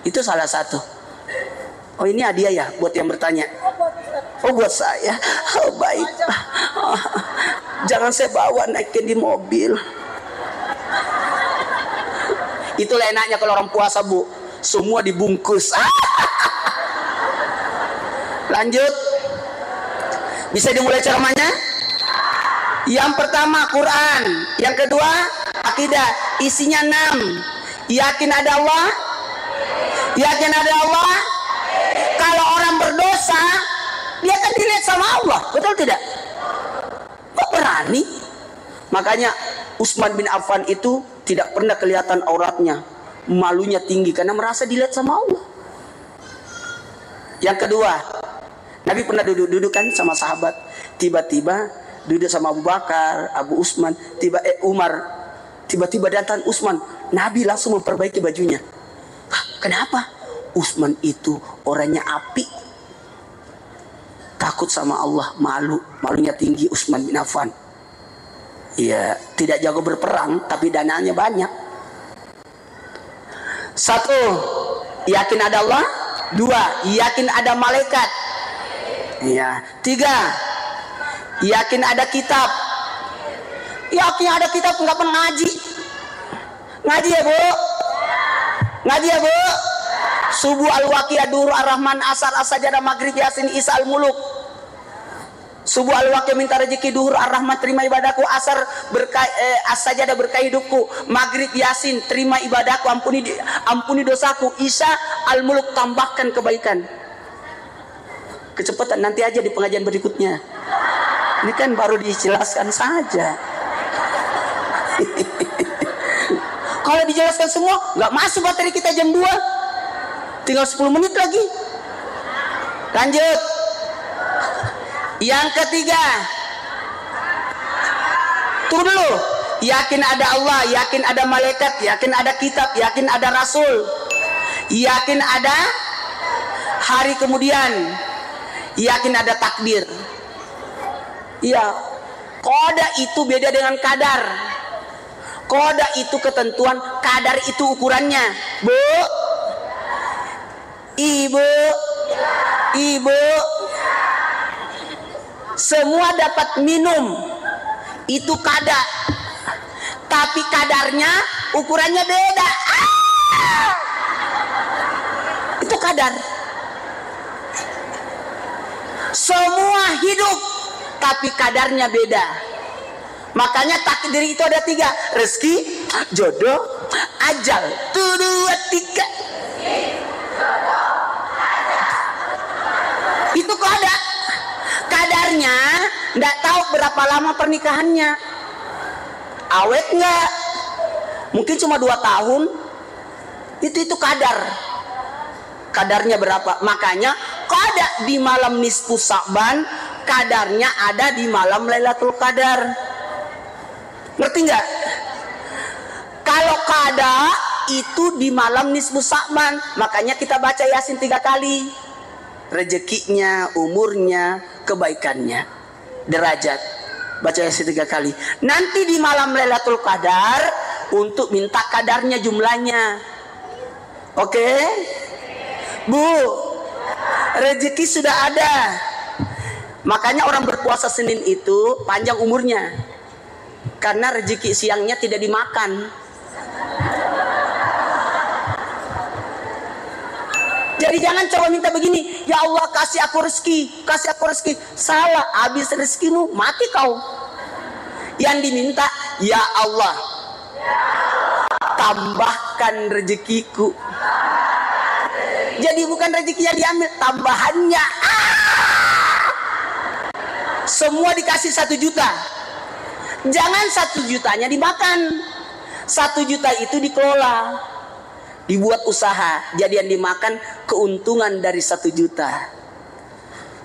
itu salah satu. Oh, ini hadiah ya buat yang bertanya. Oh, buat saya. Oh, baik. Jangan saya bawa naikin di mobil. Itulah enaknya kalau orang puasa, Bu. Semua dibungkus. Lanjut. Bisa dimulai ceramahnya? Yang pertama Quran, yang kedua akidah. Isinya 6. Yakin ada Allah? Yakin ada Allah? Kalau orang berdosa, dia akan dilihat sama Allah, betul tidak? Kok berani? Makanya Utsman bin Affan itu tidak pernah kelihatan auratnya, malunya tinggi karena merasa dilihat sama Allah. Yang kedua, Nabi pernah duduk-duduk kan sama sahabat, tiba-tiba duduk sama Abu Bakar, Abu Utsman, Umar, tiba-tiba datang Utsman, Nabi langsung memperbaiki bajunya. Kenapa? Utsman itu orangnya api, takut sama Allah, malunya tinggi Utsman bin Affan. Ya, tidak jago berperang, tapi dananya banyak. 1, yakin ada Allah. 2, yakin ada malaikat. Ya. 3, yakin ada kitab. Yakin ada kitab, nggak pernah ngaji. Ngaji ya, Bu? Ngaji ya, Bu? Subuh al-Waqiah, Duhur ar-Rahman, Asar as-Sajadah, Maghrib Yasin, Isya al-Muluk. Subuh al-Waqiah minta rezeki, Duhur ar-Rahman terima ibadahku, Asar as-Sajadah berkah hidupku, Maghrib Yasin terima ibadahku, ampuni dosaku, Isya al-Muluk tambahkan kebaikan. Kecepatan nanti aja di pengajian berikutnya. Ini kan baru dijelaskan saja. Kalau dijelaskan semua nggak masuk materi kita jam 2. Tinggal 10 menit lagi. Lanjut. Yang ketiga, tunggu dulu. Yakin ada Allah, yakin ada malaikat, yakin ada kitab, yakin ada rasul, yakin ada hari kemudian, yakin ada takdir. Iya, qada itu beda dengan kadar. Qada itu ketentuan, kadar itu ukurannya. Bu, ibu, semua dapat minum, itu kadar, tapi kadarnya ukurannya beda. Itu kadar. Semua hidup, tapi kadarnya beda. Makanya takdir itu ada 3: rezeki, jodoh, ajal. 1, 2, 3. Itu kadar. Kadarnya nggak tahu berapa lama pernikahannya, awet nggak, mungkin cuma 2 tahun. Itu kadarnya berapa. Makanya qada di malam nisfu Sa'ban, kadarnya ada di malam Lailatul Qadar. Ngerti nggak? Kalau qada itu di malam nisfu Sa'ban, makanya kita baca Yasin 3 kali. Rezekinya, umurnya, kebaikannya, derajat, baca Yasin 3 kali. Nanti di malam Lailatul Qadar untuk minta kadarnya, jumlahnya. Oke? Bu, rezeki sudah ada. Makanya orang berpuasa Senin itu panjang umurnya, karena rezeki siangnya tidak dimakan. Jadi jangan coba minta begini, ya Allah kasih aku rezeki, kasih aku rezeki. Salah, habis rezekimu mati kau. Yang diminta, ya Allah, tambahkan rezekiku. Jadi bukan rezeki yang diambil, tambahannya. Semua dikasih 1 juta. Jangan 1 jutanya dimakan. 1 juta itu dikelola, dibuat usaha, jadi yang dimakan keuntungan dari 1 juta.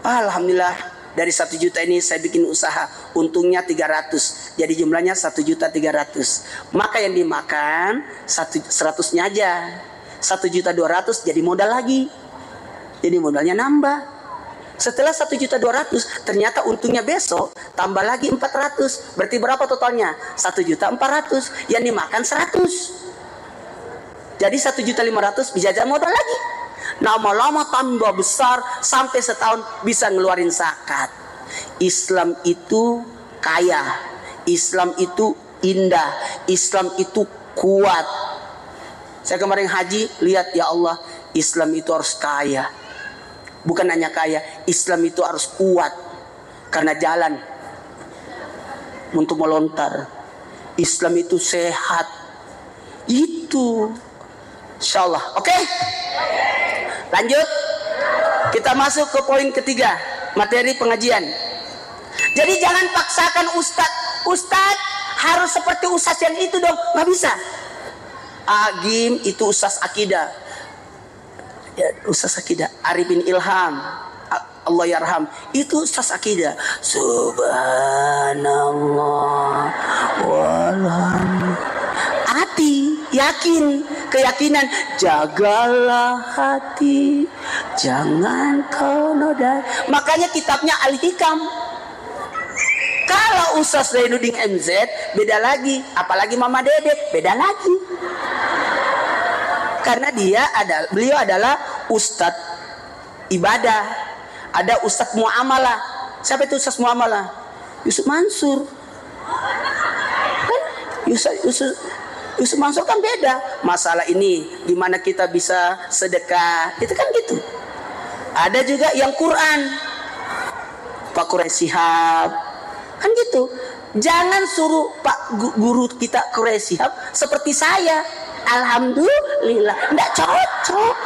Alhamdulillah, dari 1 juta ini saya bikin usaha, untungnya 300, jadi jumlahnya 1.300.000. Maka yang dimakan 100-nya aja, 1.200.000 jadi modal lagi, jadi modalnya nambah. Setelah 1.200.000 ternyata untungnya besok tambah lagi 400, berarti berapa totalnya? 1.400.000, yang dimakan 100, jadi 1.500.000 bisa jadi modal lagi. Lama-lama tambah besar sampai setahun bisa ngeluarin zakat. Islam itu kaya, Islam itu indah, Islam itu kuat. Saya kemarin haji lihat, ya Allah, Islam itu harus kaya. Bukan hanya kaya, Islam itu harus kuat. Karena jalan untuk melontar. Islam itu sehat. Itu insyaallah. Oke? Lanjut. Kita masuk ke poin ketiga, materi pengajian. Jadi jangan paksakan Ustadz harus seperti ustadz yang itu dong. Nggak bisa. Agim itu ustadz akidah. Ya, ustadz akidah. Arifin Ilham, Allah yarham, itu ustadz akidah. Subhanallah walhamdulillah. Hati, yakin, keyakinan. Jagalah hati, jangan kau nodai. Makanya kitabnya Al-Hikam. Kalau Ustaz Zainuddin MZ beda lagi, apalagi Mama Dedek beda lagi. Karena beliau adalah Ustadz ibadah, ada Ustadz muamalah. Siapa itu Ustadz muamalah? Yusuf Mansur. Kan Yusuf Mansur kan beda. Masalah ini gimana kita bisa sedekah, itu kan gitu. Ada juga yang Quran, Pak Quraisy Shihab, kan gitu. Jangan suruh Pak guru kita Quraisy Shihab seperti saya. Alhamdulillah, enggak cocok.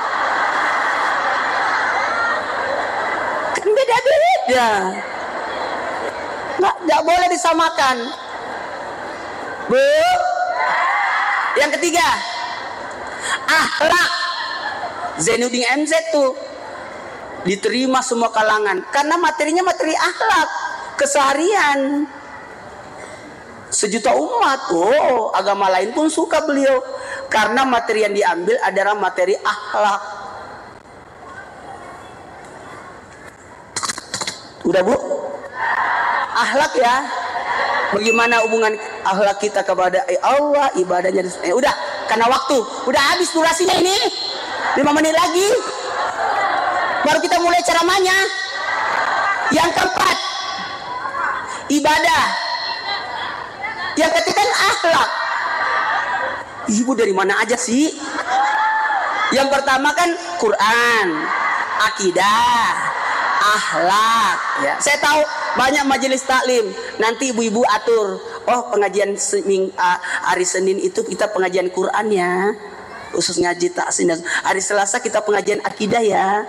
Kan beda-beda. Enggak boleh disamakan. Bu. Yang ketiga, akhlak. Zainuddin MZ tuh diterima semua kalangan karena materinya materi akhlak keseharian. Sejuta umat, agama lain pun suka beliau karena materi yang diambil adalah materi akhlak. Udah Bu? Akhlak ya. Bagaimana hubungan akhlak kita kepada Allah, ibadahnya. Udah, karena waktu udah habis durasinya ini, 5 menit lagi baru kita mulai ceramahnya. Yang keempat, ibadah. Yang ketiga akhlak. Ibu dari mana aja sih? Yang pertama kan Quran, akidah, akhlak. Ya, saya tahu banyak majelis taklim. Nanti ibu-ibu atur. Oh, pengajian hari Senin itu kita pengajian Quran ya, khusus ngaji taksin. Hari Selasa kita pengajian akidah ya.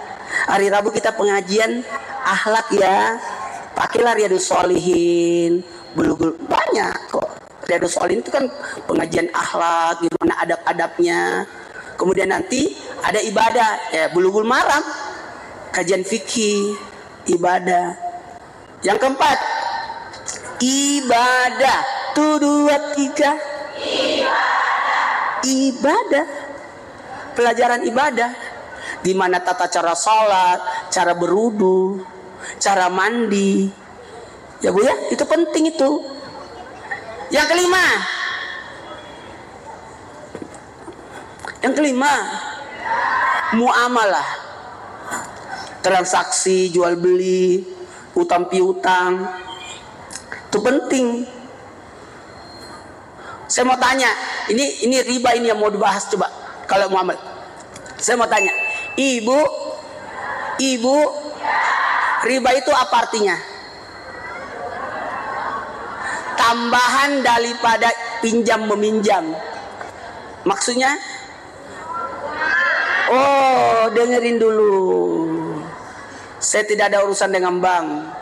Hari Rabu kita pengajian akhlak ya. Pakailah Riyadhus Shalihin. Banyak kok. Riyadhus Shalihin itu kan pengajian akhlak, gimana adab-adabnya. Kemudian nanti ada ibadah ya, Bulughul Maram, kajian fikih, ibadah. Yang keempat, ibadah. 1, 2, 3. Ibadah. Pelajaran ibadah. Di mana tata cara sholat, cara berwudu, cara mandi. Ya Bu ya, itu penting itu. Yang kelima, muamalah. Transaksi jual beli, utang piutang, itu penting. Saya mau tanya, ini riba ini yang mau dibahas coba. Kalau muamalah, saya mau tanya, ibu, riba itu apa artinya? Tambahan daripada pinjam meminjam. Maksudnya? Oh, dengerin dulu. Saya tidak ada urusan dengan bank.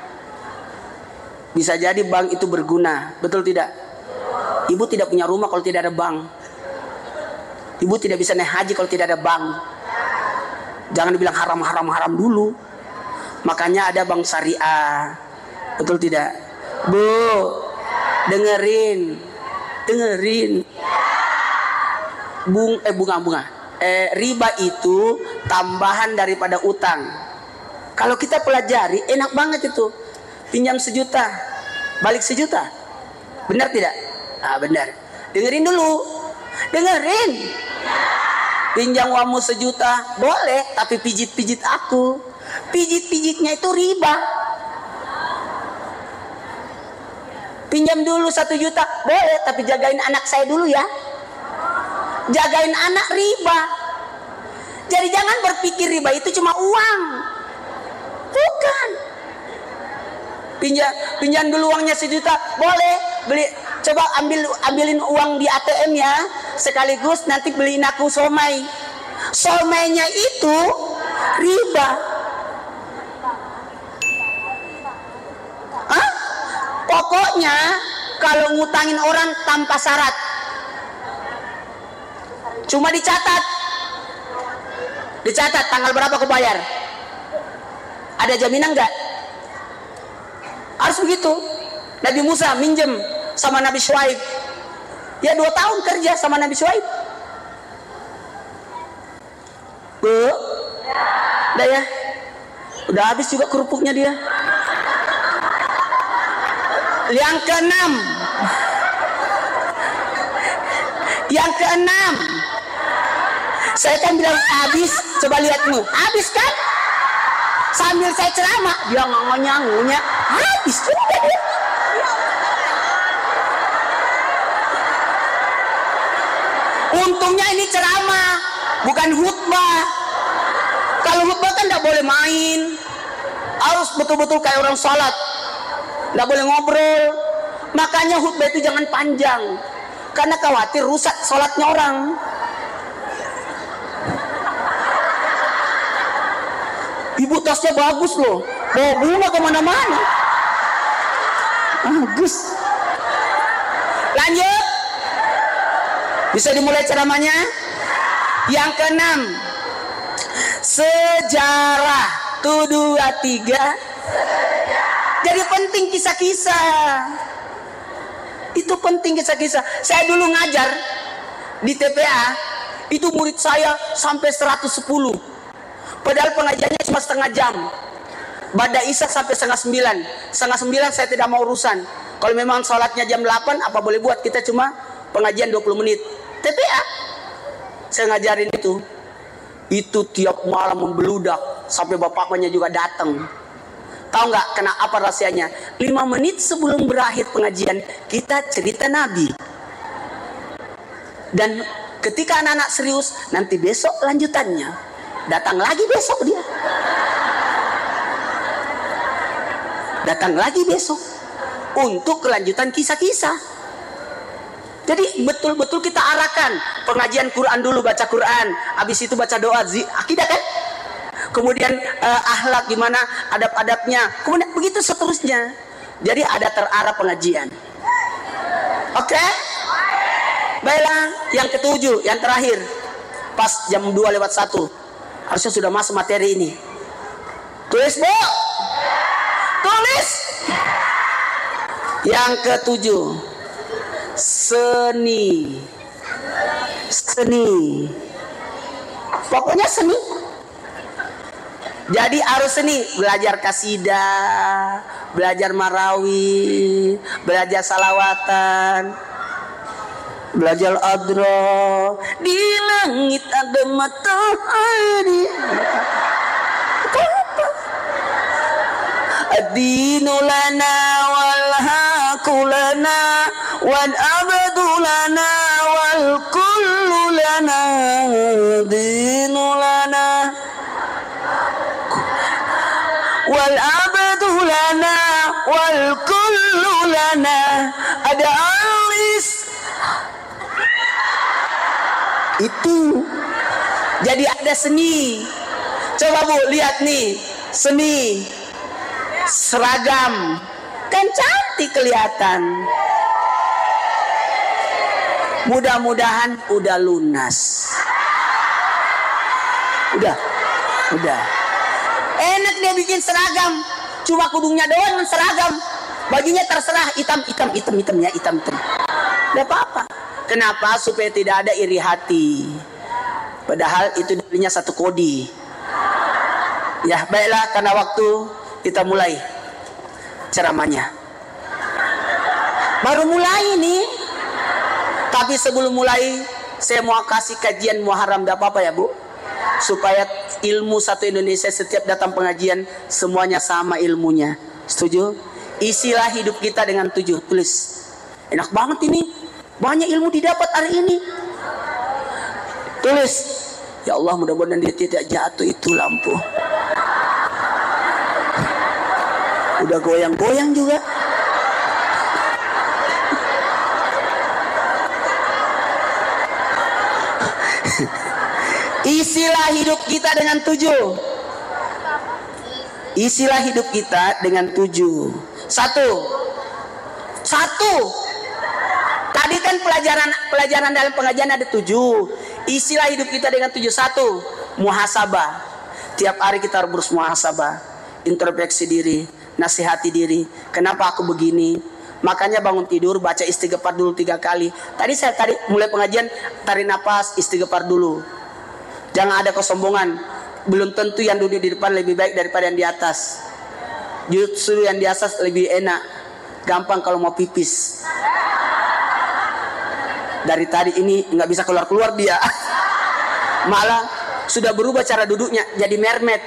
Bisa jadi bank itu berguna, betul tidak? Ibu tidak punya rumah kalau tidak ada bank. Ibu tidak bisa naik haji kalau tidak ada bank. Jangan dibilang haram dulu. Makanya ada bank syariah. Betul tidak? Bu, dengerin. Bunga. Riba itu tambahan daripada utang. Kalau kita pelajari, enak banget itu. Pinjam 1 juta, balik 1 juta. Benar tidak? Ah, benar. Dengerin dulu. Pinjam uangmu 1 juta, boleh, tapi pijit aku. Pijitnya itu riba. Pinjam dulu 1 juta, boleh, tapi jagain anak saya dulu ya. Jagain anak riba. Jadi jangan berpikir riba itu cuma uang. Bukan. Pinjam dulu uangnya 1 juta, boleh. Coba ambilin uang di ATM ya. Sekaligus nanti beliin aku somai. Somainya itu riba. Hah? Pokoknya kalau ngutangin orang tanpa syarat, cuma dicatat tanggal berapa aku bayar. Ada jaminan enggak? Harus begitu. Nabi Musa minjem sama Nabi Syuaib. Dia 2 tahun kerja sama Nabi Syuaib. Bu, udah ya. Udah habis juga kerupuknya dia. Yang keenam, saya kan bilang habis. Coba lihatmu, habis kan? Sambil saya ceramah, dia ngunyah, habis juga dia. Untungnya ini ceramah, bukan khutbah. Kalau khutbah kan tidak boleh main, harus betul-betul kayak orang salat, tidak boleh ngobrol. Makanya khutbah itu jangan panjang, karena khawatir rusak salatnya orang. Ibu tasnya bagus loh, bawa bunga kemana-mana. Bagus. Lanjut. Bisa dimulai ceramahnya. Yang keenam, sejarah. 1, 2, 3. Jadi penting kisah-kisah. Itu penting kisah-kisah. Saya dulu ngajar di TPA, itu murid saya sampai 110. Padahal pengajiannya cuma setengah jam. Bada Isya sampai setengah 9. Setengah 9 saya tidak mau urusan. Kalau memang sholatnya jam 8, apa boleh buat, kita cuma pengajian 20 menit. TPA saya ngajarin itu tiap malam membeludak sampai bapaknya juga datang. Tahu nggak kenapa rahasianya? 5 menit sebelum berakhir pengajian kita cerita Nabi. Dan ketika anak-anak serius, nanti besok lanjutannya. Datang lagi besok dia. Datang lagi besok untuk kelanjutan kisah-kisah. Jadi betul-betul kita arahkan pengajian Quran dulu, baca Quran, habis itu baca doa akidah kan, kemudian akhlak gimana, adab-adabnya, kemudian begitu seterusnya. Jadi ada terarah pengajian. Oke? Baiklah, yang ketujuh, yang terakhir, pas jam 2:01 harusnya sudah masuk materi ini. Tulis Bu, tulis. Yang ketujuh, seni. Pokoknya seni. Jadi harus seni, belajar kasidah, belajar marawi, belajar salawatan, belajar adro. Di langit ada matahari. Ad-dinu lana wal haqu lana wal abdu lana wal kullu lana. Dinu lana wal abdu lana wal kullu lana. Ada alis itu. Jadi ada seni. Coba Bu lihat nih, seni seragam kan cantik kelihatan. Mudah-mudahan udah lunas. Udah enak dia bikin seragam. Cuma kudungnya doang seragam, bajunya terserah hitam. Tidak apa-apa. Kenapa? Supaya tidak ada iri hati. Padahal itu dirinya satu kodi. Ya baiklah, karena waktu kita mulai ceramahnya. Baru mulai nih. Tapi sebelum mulai, saya mau kasih kajian Muharram, tidak apa-apa ya Bu? Supaya ilmu satu Indonesia setiap datang pengajian semuanya sama ilmunya. Setuju? Isilah hidup kita dengan 7. Tulis. Enak banget ini. Banyak ilmu didapat hari ini. Tulis. Ya Allah, mudah-mudahan dia tidak jatuh itu lampu. Udah goyang-goyang juga. Isilah hidup kita dengan 7. Isilah hidup kita dengan 7. Satu. Tadi kan pelajaran dalam pengajian ada 7. Isilah hidup kita dengan 7. 1. Muhasabah. Tiap hari kita harus muhasabah, introspeksi diri, nasihati diri. Kenapa aku begini? Makanya bangun tidur baca istighfar dulu 3 kali. Tadi mulai pengajian tarik nafas, istighfar dulu. Jangan ada kesombongan. Belum tentu yang duduk di depan lebih baik daripada yang di atas. Justru yang di atas lebih enak. Gampang kalau mau pipis. Dari tadi ini nggak bisa keluar dia. Malah sudah berubah cara duduknya jadi mermaid.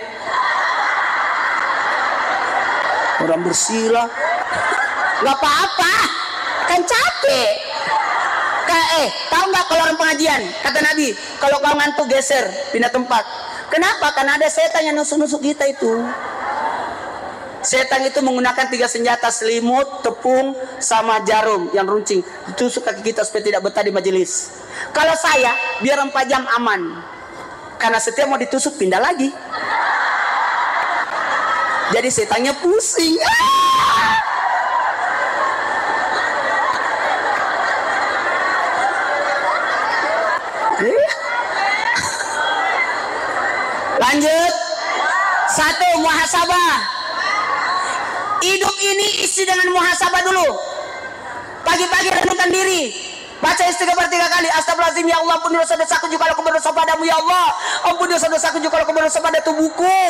Orang bersila. Nggak apa-apa, kan capek. Tahu nggak kalau orang pengajian, kata Nabi, kalau kau ngantuk geser, pindah tempat. Kenapa? Karena ada setan yang nusuk-nusuk kita itu. Setan itu menggunakan 3 senjata, selimut, tepung, sama jarum yang runcing. Tusuk kaki kita supaya tidak betah di majelis. Kalau saya, biar 4 jam aman. Karena setiap mau ditusuk, pindah lagi. Jadi setannya pusing. Lanjut. 1. Muhasabah. Hidup ini isi dengan muhasabah dulu. Pagi-pagi renungkan diri. Baca istighfar 3 kali. Astagfirullahaladzim, ya Allah, ampuni dosa-dosaku jika aku berdosa padamu, ya Allah. Ampuni dosa-dosaku jika aku berdosa pada tubuhku.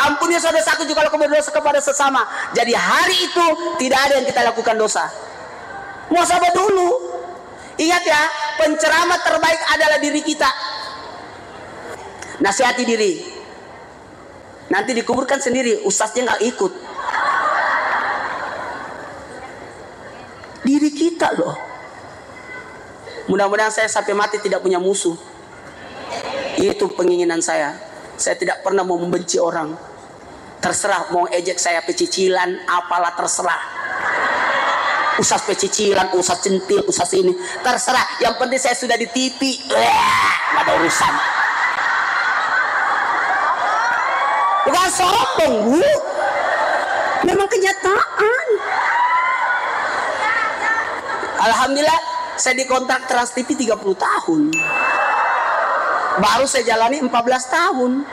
Ampuni dosa-dosaku jika aku berdosa kepada sesama. Jadi hari itu tidak ada yang kita lakukan dosa. Muhasabah dulu. Ingat ya, penceramah terbaik adalah diri kita. Nasihati diri. Nanti dikuburkan sendiri, ustaznya nggak ikut. Diri kita loh. Mudah-mudahan saya sampai mati tidak punya musuh. Itu penginginan saya. Saya tidak pernah mau membenci orang. Terserah mau ejek saya pecicilan, apalah terserah. Ustaz pecicilan, ustaz centil, ustaz ini, terserah. Yang penting saya sudah di TV. Nggak ada urusan. Bukan sombong, Bu. Memang kenyataan. Alhamdulillah, saya dikontrak Trans TV 30 tahun. Baru saya jalani 14 tahun.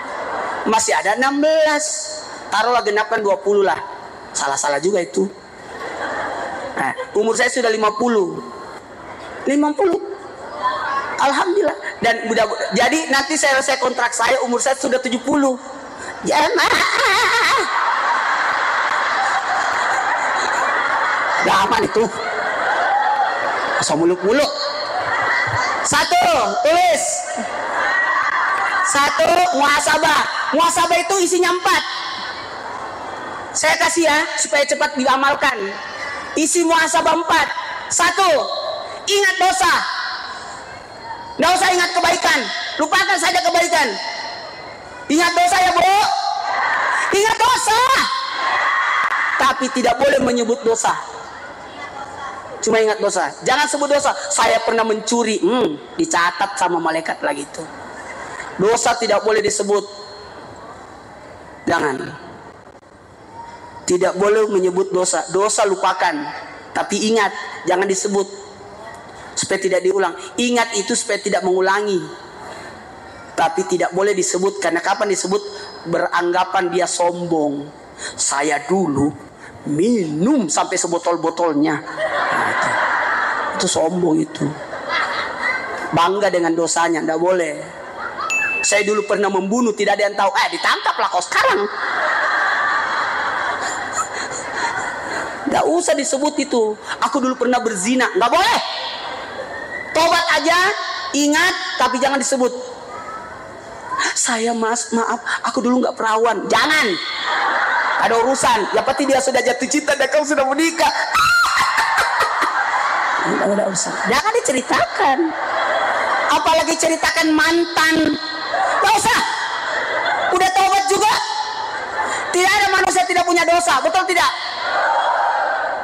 Masih ada 16. Taruhlah genapkan 20 lah. Salah-salah juga itu. Nah, umur saya sudah 50. Alhamdulillah. Dan jadi nanti saya kontrak saya umur saya sudah 70. Jamaah. Gak aman itu. Asal muluk-muluk. 1, tulis. 1, muhasabah. Muhasabah itu isinya 4. Saya kasih ya supaya cepat diamalkan. Isi muhasabah 4. 1, ingat dosa. Nggak usah ingat kebaikan. Lupakan saja kebaikan. Ingat dosa ya, Bu. Ingat dosa. Tapi tidak boleh menyebut dosa. Cuma ingat dosa. Jangan sebut dosa. Saya pernah mencuri. Dicatat sama malaikat lagi itu. Dosa tidak boleh disebut. Jangan. Tidak boleh menyebut dosa. Dosa lupakan. Tapi ingat. Jangan disebut. Supaya tidak diulang. Ingat itu supaya tidak mengulangi. Tapi tidak boleh disebut. Karena kapan disebut beranggapan dia sombong. Saya dulu minum sampai sebotol-botolnya. Nah, itu sombong itu. Bangga dengan dosanya, tidak boleh. Saya dulu pernah membunuh, tidak ada yang tahu. Ditangkaplah kau sekarang. Tidak usah disebut itu. Aku dulu pernah berzina, nggak boleh. Tobat aja, ingat, tapi jangan disebut. Saya maaf, aku dulu nggak perawan. Jangan. Ada urusan. Ya pasti dia sudah jatuh cinta dan kamu sudah menikah. Ada urusan. Jangan diceritakan. Apalagi ceritakan mantan. Gak usah. Udah taubat juga. Tidak ada manusia tidak punya dosa. Betul tidak?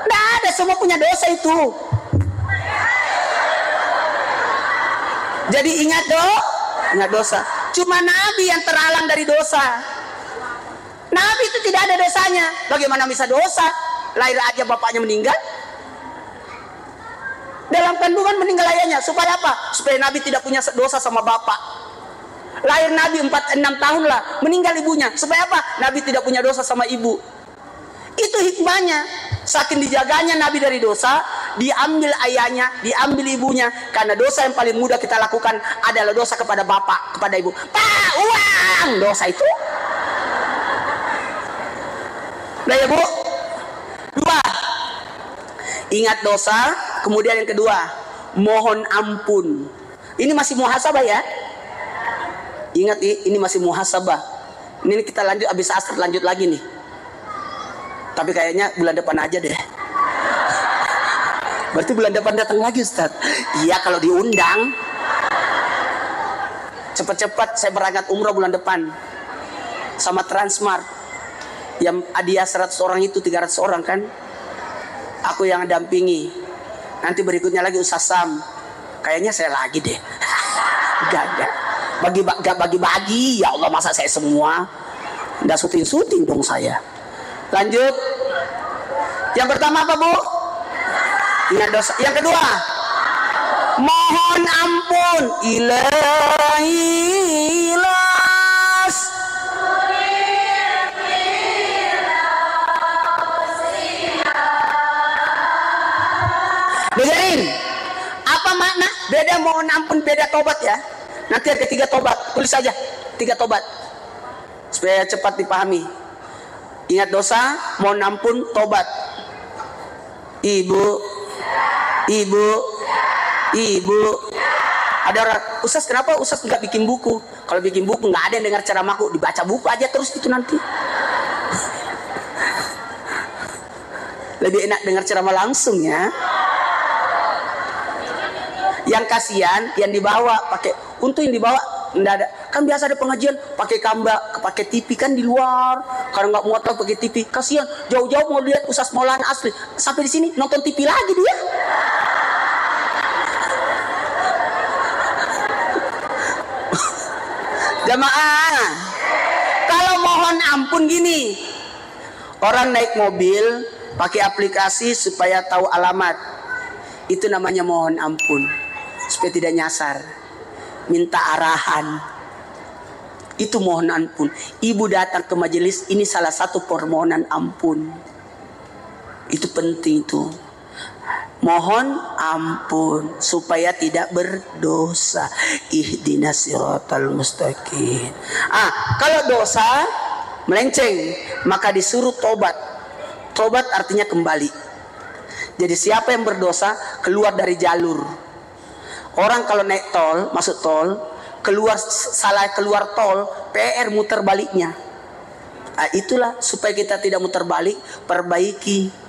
Tidak ada, semua punya dosa itu. Jadi ingat dosa. Cuma Nabi yang terhalang dari dosa. Nabi itu tidak ada dosanya. Bagaimana bisa dosa? Lahir aja bapaknya meninggal. Dalam kandungan meninggal ayahnya. Supaya apa? Supaya Nabi tidak punya dosa sama bapak. Lahir Nabi 4-6 tahun lah, meninggal ibunya. Supaya apa? Nabi tidak punya dosa sama ibu. Itu hikmahnya. Saking dijaganya Nabi dari dosa, diambil ayahnya, diambil ibunya. Karena dosa yang paling mudah kita lakukan adalah dosa kepada bapak, kepada ibu. Pak, uang! Dosa itu. Nah ya Bu. 2. Ingat dosa. Kemudian yang kedua, mohon ampun. Ini masih muhasabah ya. Ingat, ini masih muhasabah. Ini kita lanjut, habis asar lanjut lagi nih. Tapi kayaknya bulan depan aja deh. Berarti bulan depan datang lagi Ustaz. Iya kalau diundang. Cepat-cepat saya berangkat umroh bulan depan. Sama Transmart. Yang hadiah 100 orang itu 300 orang kan. Aku yang dampingi. Nanti berikutnya lagi Ustaz Sam. Kayaknya saya lagi deh. Gak. Bagi-bagi. Ya Allah, masa saya semua. Nggak syuting dong saya. Lanjut. Yang pertama apa Bu? Ingat dosa. Yang kedua, mohon ampun. Ilas. Dengerin. Apa makna? Beda mohon ampun, beda tobat ya. Nanti ada 3 tobat. Tulis saja 3 tobat. Supaya cepat dipahami. Ingat dosa, mohon ampun, tobat. Ibu. Ada orang, Ustaz kenapa Ustaz nggak bikin buku? Kalau bikin buku nggak ada yang dengar ceramahku, dibaca buku aja terus itu nanti. Lebih enak dengar ceramah langsung ya. Yang kasihan yang dibawa pakai, untuk yang dibawa enggak ada. Kan biasa ada pengajian pakai kamba, pakai TV kan di luar. Kalau nggak muat pakai TV, kasihan. Jauh-jauh mau lihat Ustaz Maulana asli, sampai di sini nonton TV lagi dia. Jamaah, kalau mohon ampun gini, orang naik mobil pakai aplikasi supaya tahu alamat, itu namanya mohon ampun, supaya tidak nyasar, minta arahan, itu mohon ampun. Ibu datang ke majelis, ini salah satu permohonan ampun, itu penting itu. Mohon ampun supaya tidak berdosa. Ihdinas siratal mustaqim. Kalau dosa melenceng, maka disuruh tobat. Tobat artinya kembali. Jadi siapa yang berdosa keluar dari jalur. Orang kalau naik tol, masuk tol, salah keluar tol, PR muter baliknya. Itulah supaya kita tidak muter balik, perbaiki.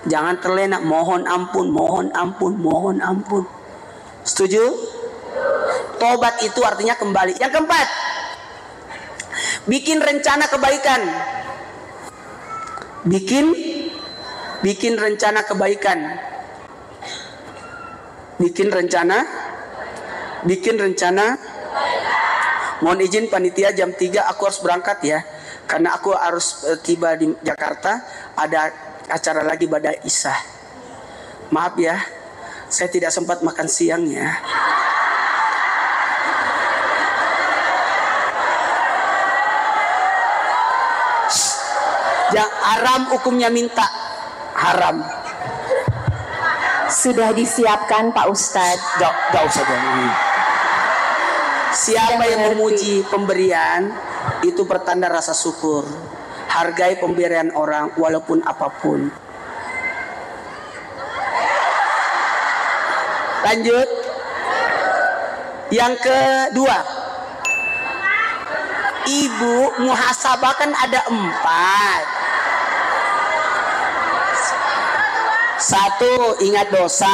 Jangan terlena, mohon ampun, mohon ampun, mohon ampun. Setuju? Tobat itu artinya kembali. Yang keempat, bikin rencana kebaikan. Bikin rencana kebaikan. Bikin rencana. Mohon izin panitia, jam 3 aku harus berangkat ya. Karena aku harus tiba di Jakarta, ada acara lagi pada Isya. Maaf ya, saya tidak sempat makan siang ya. Jangan haram hukumnya minta. Haram. Sudah disiapkan Pak Ustadz. Gak usah dong. Siapa yang memuji pemberian itu pertanda rasa syukur. Hargai pemberian orang walaupun apapun. Lanjut. Yang kedua, ibu muhasabah kan ada 4. 1, ingat dosa.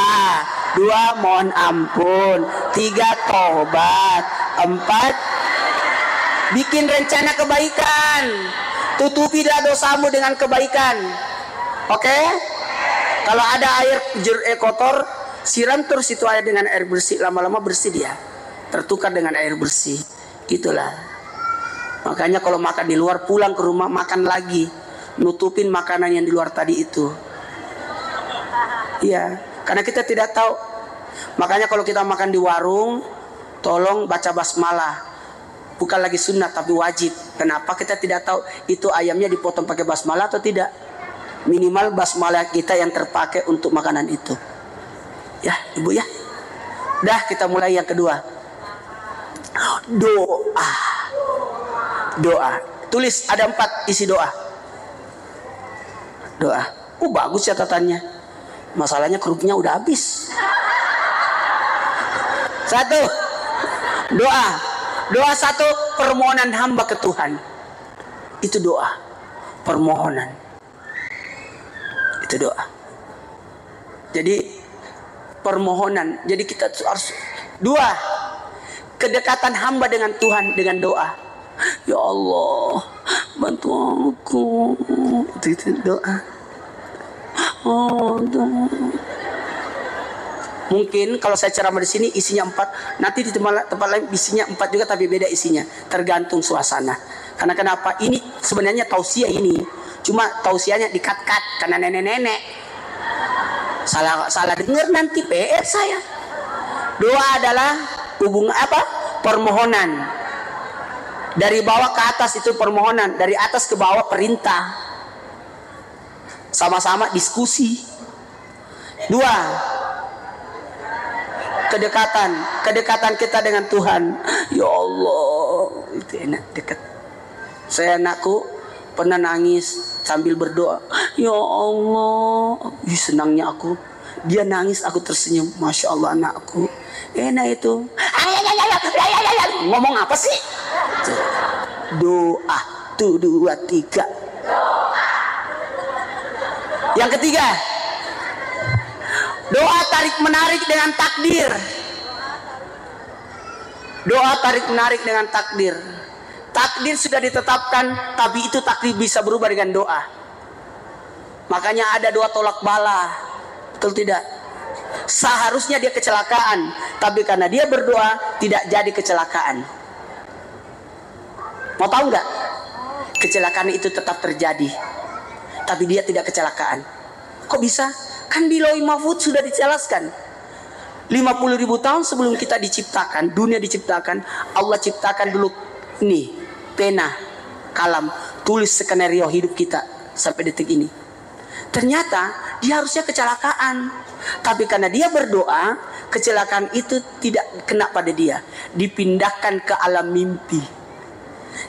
2, mohon ampun. 3, tobat. 4, bikin rencana kebaikan. Tutupilah dosamu dengan kebaikan. Oke? Kalau ada air kotor, siram terus itu air dengan air bersih. Lama-lama bersih dia. Tertukar dengan air bersih. Gitulah. Makanya kalau makan di luar, pulang ke rumah makan lagi. Nutupin makanan yang di luar tadi itu. Iya, karena kita tidak tahu. Makanya kalau kita makan di warung, tolong baca basmalah. Bukan lagi sunnah tapi wajib. Kenapa? Kita tidak tahu itu ayamnya dipotong pakai basmalah atau tidak. Minimal basmalah kita yang terpakai untuk makanan itu. Ya, Ibu ya. Dah, kita mulai yang kedua. Doa. Doa. Tulis ada 4 isi doa. Doa. Bagus catatannya. Masalahnya kerupuknya udah habis. 1, doa. Doa 1, permohonan hamba ke Tuhan. Itu doa. Permohonan. Itu doa. Jadi permohonan. Jadi kita harus 2, kedekatan hamba dengan Tuhan dengan doa. Ya Allah, bantu aku. Itu doa. Oh, mungkin kalau saya ceramah di sini isinya 4, nanti di tempat lain isinya 4 juga tapi beda isinya, tergantung suasana. Karena kenapa? Ini sebenarnya tausiah ini, cuma tausiahnya dikat-kat karena nenek-nenek. Salah dengar nanti PR saya. Doa adalah hubungan permohonan. Dari bawah ke atas itu permohonan, dari atas ke bawah perintah. Sama-sama diskusi. 2, kedekatan kita dengan Tuhan. Ya Allah, itu enak dekat. Saya anakku pernah nangis sambil berdoa. Ya Allah, senangnya aku. Dia nangis, aku tersenyum. Masya Allah anakku, enak itu. Ngomong apa sih? Doa. 1, 2, 3. Yang ketiga, doa tarik menarik dengan takdir. Doa tarik menarik dengan takdir. Takdir sudah ditetapkan, tapi itu takdir bisa berubah dengan doa. Makanya ada doa tolak bala. Betul tidak? Seharusnya dia kecelakaan, tapi karena dia berdoa tidak jadi kecelakaan. Mau tahu nggak? Kecelakaan itu tetap terjadi, tapi dia tidak kecelakaan. Kok bisa? Kan di Lauh Mahfuz sudah dijelaskan. 50.000 tahun sebelum kita diciptakan, dunia diciptakan, Allah ciptakan dulu nih pena, kalam, tulis skenario hidup kita sampai detik ini. Ternyata dia harusnya kecelakaan, tapi karena dia berdoa, kecelakaan itu tidak kena pada dia, dipindahkan ke alam mimpi.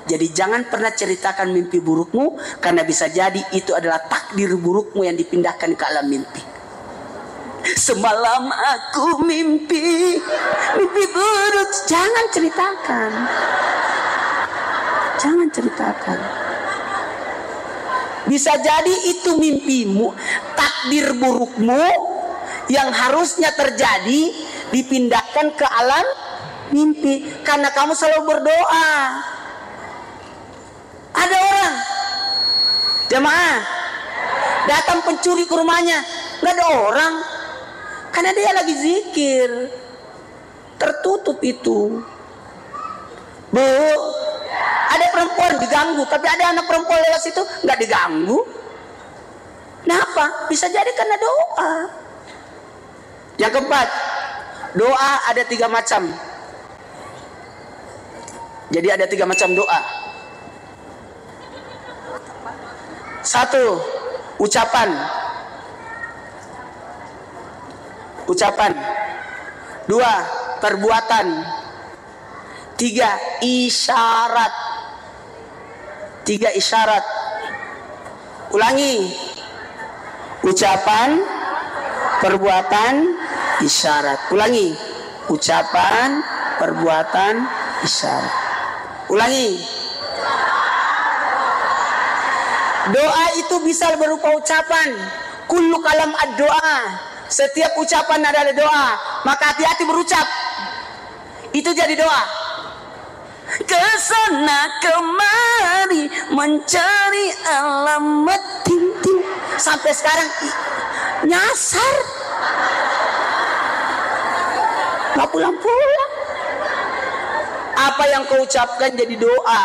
Jadi jangan pernah ceritakan mimpi burukmu, karena bisa jadi itu adalah takdir burukmu yang dipindahkan ke alam mimpi. Semalam aku mimpi buruk. Jangan ceritakan. Jangan ceritakan. Bisa jadi itu mimpimu, takdir burukmu yang harusnya terjadi dipindahkan ke alam mimpi karena kamu selalu berdoa. Ada orang jemaah datang pencuri ke rumahnya, nggak ada orang karena dia lagi zikir, tertutup itu. Bu, ada perempuan diganggu, tapi ada anak perempuan lewat situ nggak diganggu. Kenapa? Bisa jadi karena doa. Yang keempat, doa ada 3 macam. Jadi ada 3 macam doa. Satu, ucapan. Dua, perbuatan. Tiga, isyarat. Ulangi. Ucapan, perbuatan, isyarat. Ulangi. Ucapan, perbuatan, isyarat. Ulangi. Doa itu bisa berupa ucapan. Kullu kalam ad-doa. Setiap ucapan adalah doa. Maka hati-hati berucap. Itu jadi doa. Kesana kemari mencari alamat tintin. Sampai sekarang nyasar. Gak pulang-pulang. Apa yang kau ucapkan jadi doa.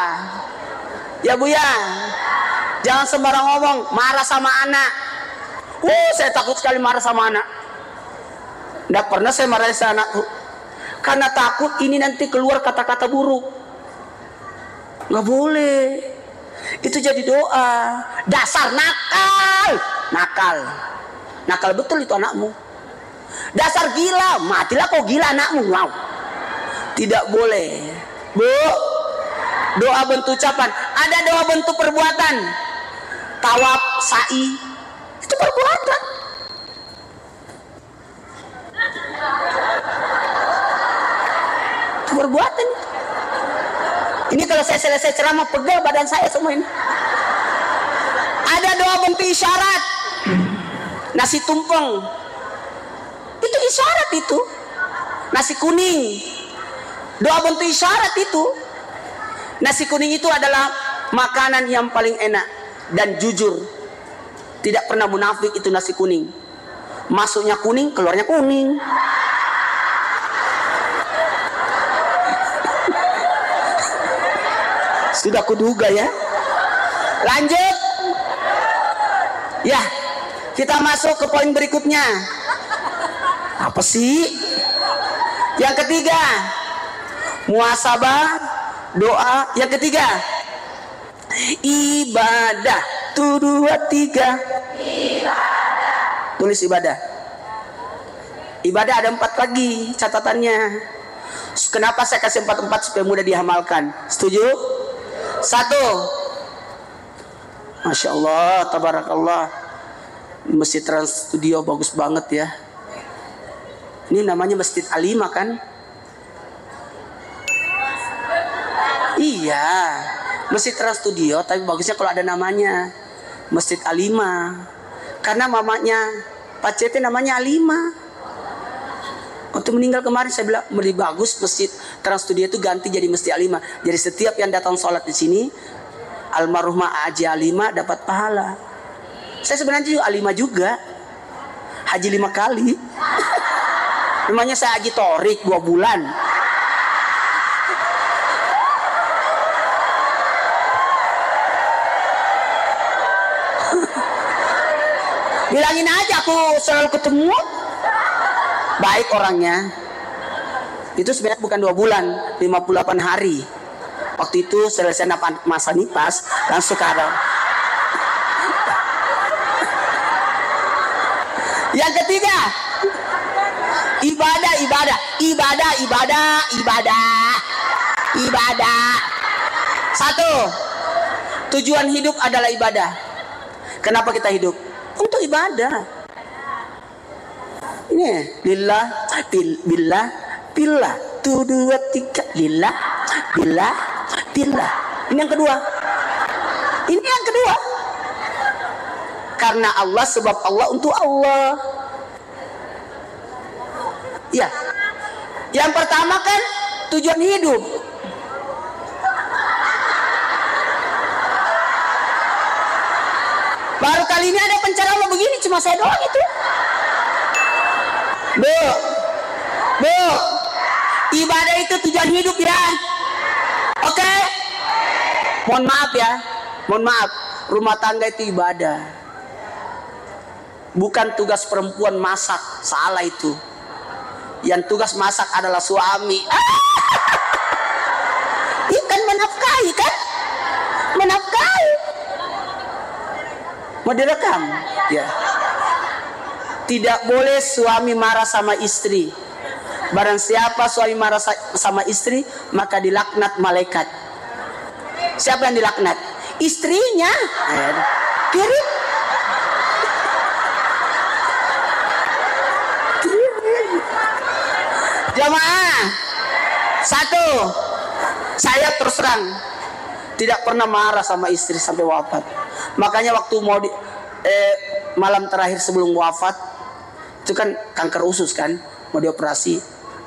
Ya Bu ya. Jangan sembarang ngomong. Marah sama anak. Saya takut sekali marah sama anak. Nggak pernah saya marah sama anak. Karena takut ini nanti keluar kata-kata buruk. Nggak boleh. Itu jadi doa. Dasar nakal betul itu anakmu. Dasar gila, matilah kau gila anakmu. Wow. Tidak boleh. Bu, doa bentuk ucapan. Ada doa bentuk perbuatan. Tawaf, sa'i, itu perbuatan. Itu perbuatan. Ini kalau saya selesai ceramah pegel badan saya semua ini. Ada doa bentuk isyarat. Nasi tumpeng. Itu isyarat itu. Nasi kuning. Doa bentuk isyarat itu. Nasi kuning itu adalah makanan yang paling enak dan jujur. Tidak pernah munafik itu nasi kuning. Masuknya kuning, keluarnya kuning. Sudah kuduga ya. Lanjut. Ya, kita masuk ke poin berikutnya. Apa sih? Yang ketiga, muhasabah, doa. Yang ketiga, ibadah. 1, 2, 3. Ibadah. Tulis ibadah. Ibadah ada 4 lagi catatannya. Kenapa saya kasih 4 supaya mudah dihamalkan? Setuju? 1. Masya Allah, tabarakallah. Masjid Trans Studio bagus banget ya. Ini namanya Masjid Alimah kan? Iya, Masjid Trans Studio, tapi bagusnya kalau ada namanya Masjid Alimah. Karena mamanya Pak CP namanya Alimah. Waktu meninggal kemarin saya bilang lebih bagus Masjid Trans Studio itu ganti jadi Masjid Alimah. Jadi setiap yang datang sholat di sini, almarhumah Haji Alimah dapat pahala. Saya sebenarnya juga Alimah juga, haji 5 kali. Namanya saya haji Torik 2 bulan. Bilangin aja aku selalu ketemu. Baik orangnya. Itu sebenarnya bukan 2 bulan, 58 hari. Waktu itu selesai masa nipas, langsung sekarang. Yang ketiga, ibadah. 1. Tujuan hidup adalah ibadah. Kenapa kita hidup? Untuk ibadah. Ini lillah, billah. 1, 2, 3. Lillah, billah. Ini yang kedua. Karena Allah, sebab Allah, untuk Allah. Ya. Yang pertama kan tujuan hidup. Baru kali ini ada penceramah begini, cuma saya doang itu. Bu, ibadah itu tujuan hidup ya. Oke? Mohon maaf, rumah tangga itu ibadah. Bukan tugas perempuan masak, salah itu. Yang tugas masak adalah suami. Ikan menafkahi kan? Mau direkam? Ya. Tidak boleh suami marah sama istri. Barang siapa suami marah sama istri, maka dilaknat malaikat. Siapa yang dilaknat? Istrinya. Kiri. Jamaah, satu, saya terus terang tidak pernah marah sama istri sampai wafat. Makanya waktu mau malam terakhir sebelum wafat, itu kan kanker usus kan, mau dioperasi.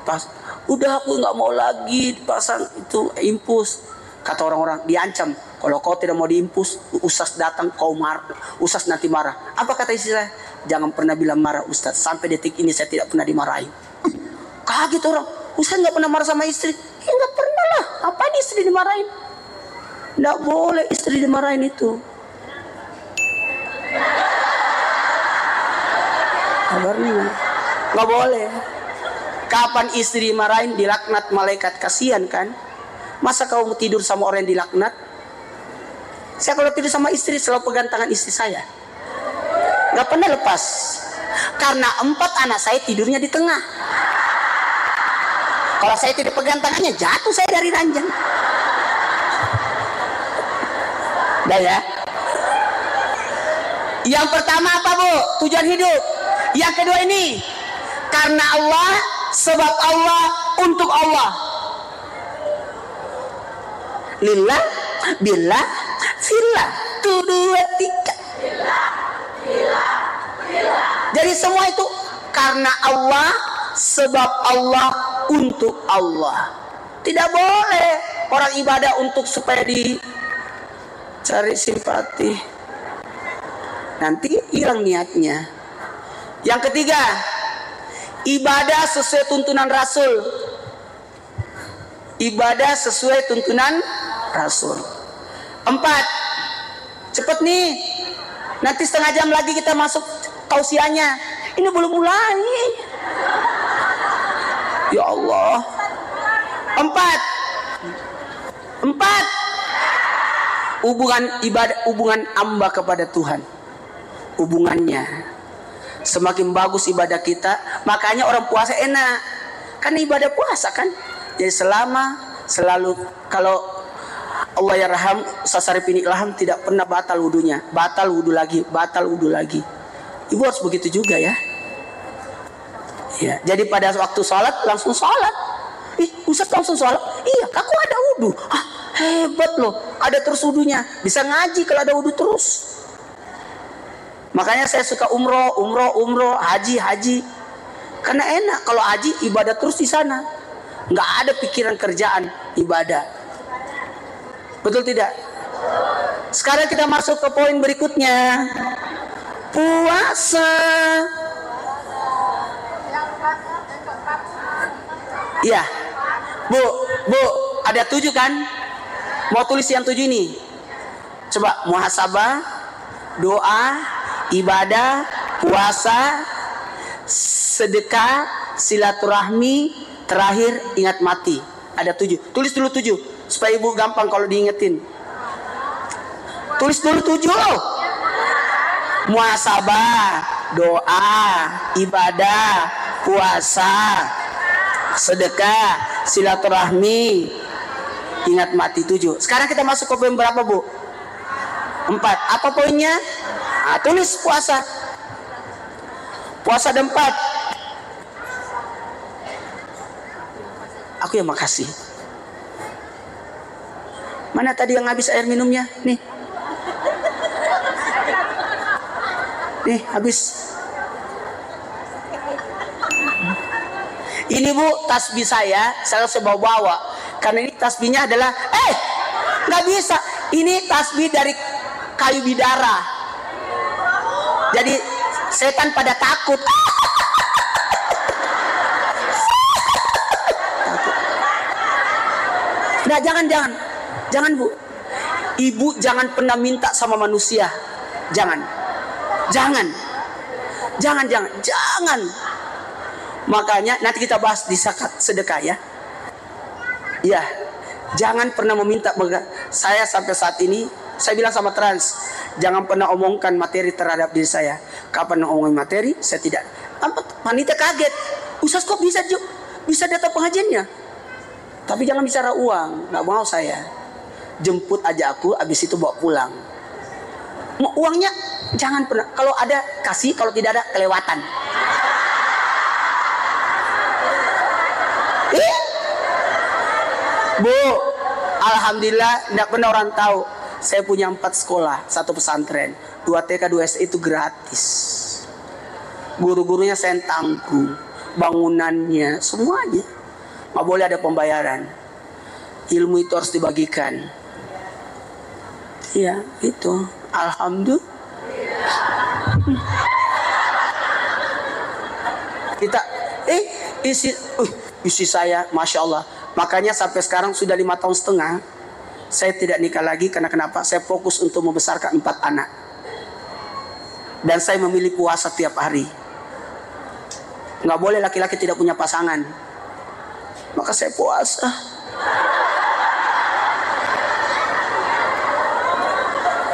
Pas, udah aku nggak mau lagi dipasang itu impus. Kata orang-orang, diancam, kalau kau tidak mau diimpus, Ustaz datang kau marah, Ustaz nanti marah. Apa kata istri saya? Jangan pernah bilang marah Ustaz, sampai detik ini saya tidak pernah dimarahin. Kaget orang, Ustaz nggak pernah marah sama istri. Nggak pernah lah, apa istri dimarahin? Nggak boleh istri dimarahin itu. Kabarnya nggak boleh. Kapan istri dimarahin? Dilaknat malaikat. Kasihan kan? Masa kau mau tidur sama orang yang dilaknat? Saya kalau tidur sama istri selalu pegang tangan istri saya, nggak pernah lepas. Karena 4 anak saya tidurnya di tengah. Kalau saya tidak pegang tangannya, jatuh saya dari ranjang. Dah ya. Yang pertama apa Bu? Tujuan hidup. Yang kedua ini, karena Allah, sebab Allah, untuk Allah. Lillah, billah, fillah. 1, 2, 3. Jadi semua itu karena Allah, sebab Allah, untuk Allah. Tidak boleh orang ibadah untuk supaya dicari simpati. Nanti hilang niatnya. Yang ketiga, ibadah sesuai tuntunan Rasul. Ibadah sesuai tuntunan Rasul. 4, cepet nih. Nanti setengah jam lagi kita masuk tausiahnya. Ini belum mulai. Ya Allah. 4, hubungan ibadah, hubungan hamba kepada Tuhan. Hubungannya semakin bagus ibadah kita, makanya orang puasa enak. Kan ibadah puasa kan. Jadi selalu kalau Allah ya raham, Sasaripini Ilham tidak pernah batal wudunya. Batal wudu lagi, batal wudu lagi. Ibu harus begitu juga ya. Ya, jadi pada waktu sholat langsung sholat. Ustaz langsung sholat. Iya, aku ada wudu. Hebat loh, ada terus wudunya. Bisa ngaji kalau ada wudu terus. Makanya saya suka umroh, haji. Karena enak kalau haji ibadah terus di sana. Nggak ada pikiran kerjaan, ibadah. Betul tidak? Sekarang kita masuk ke poin berikutnya. Puasa. Iya, Bu, ada 7 kan? Mau tulis yang 7 ini? Coba muhasabah, doa, ibadah, puasa, sedekah, silaturahmi, terakhir ingat mati. Ada 7. Tulis dulu 7 supaya Ibu gampang kalau diingetin. Tulis dulu 7. Muhasabah, doa, ibadah, puasa, sedekah, silaturahmi, ingat mati. 7. Sekarang kita masuk ke poin berapa Bu? 4. Apa poinnya? Tulis puasa. Puasa ada 4. Aku yang makasih. Mana tadi yang habis air minumnya? Nih, habis. Ini Bu, tasbih saya bawa. Karena ini tasbihnya adalah nggak bisa. Ini tasbih dari kayu bidara. Jadi setan pada takut. Nah, jangan Bu. Ibu jangan pernah minta sama manusia. Jangan. Makanya nanti kita bahas di zakat sedekah ya. Ya, jangan pernah meminta. Saya sampai saat ini saya bilang sama Trans, Jangan pernah omongkan materi terhadap diri saya. Kapan ngomongin materi, saya tidak. Panitia kaget. Ustaz kok bisa datang pengajiannya? Tapi jangan bicara uang, nggak mau saya. Jemput aja aku, habis itu bawa pulang. Uangnya jangan pernah. Kalau ada kasih, kalau tidak ada kelewatan. Bu, alhamdulillah tidak pernah orang tahu. Saya punya 4 sekolah, 1 pesantren, 2 TK, 2 SD itu gratis. Guru-gurunya saya tanggung, bangunannya, semuanya. Nggak boleh ada pembayaran. Ilmu itu harus dibagikan. Ya, itu. Alhamdulillah. Kita, isi saya, Masya Allah. Makanya sampai sekarang sudah 5 tahun setengah saya tidak nikah lagi. Karena kenapa? Saya fokus untuk membesarkan 4 anak. Dan saya memilih puasa tiap hari. Nggak boleh laki-laki tidak punya pasangan. Maka saya puasa.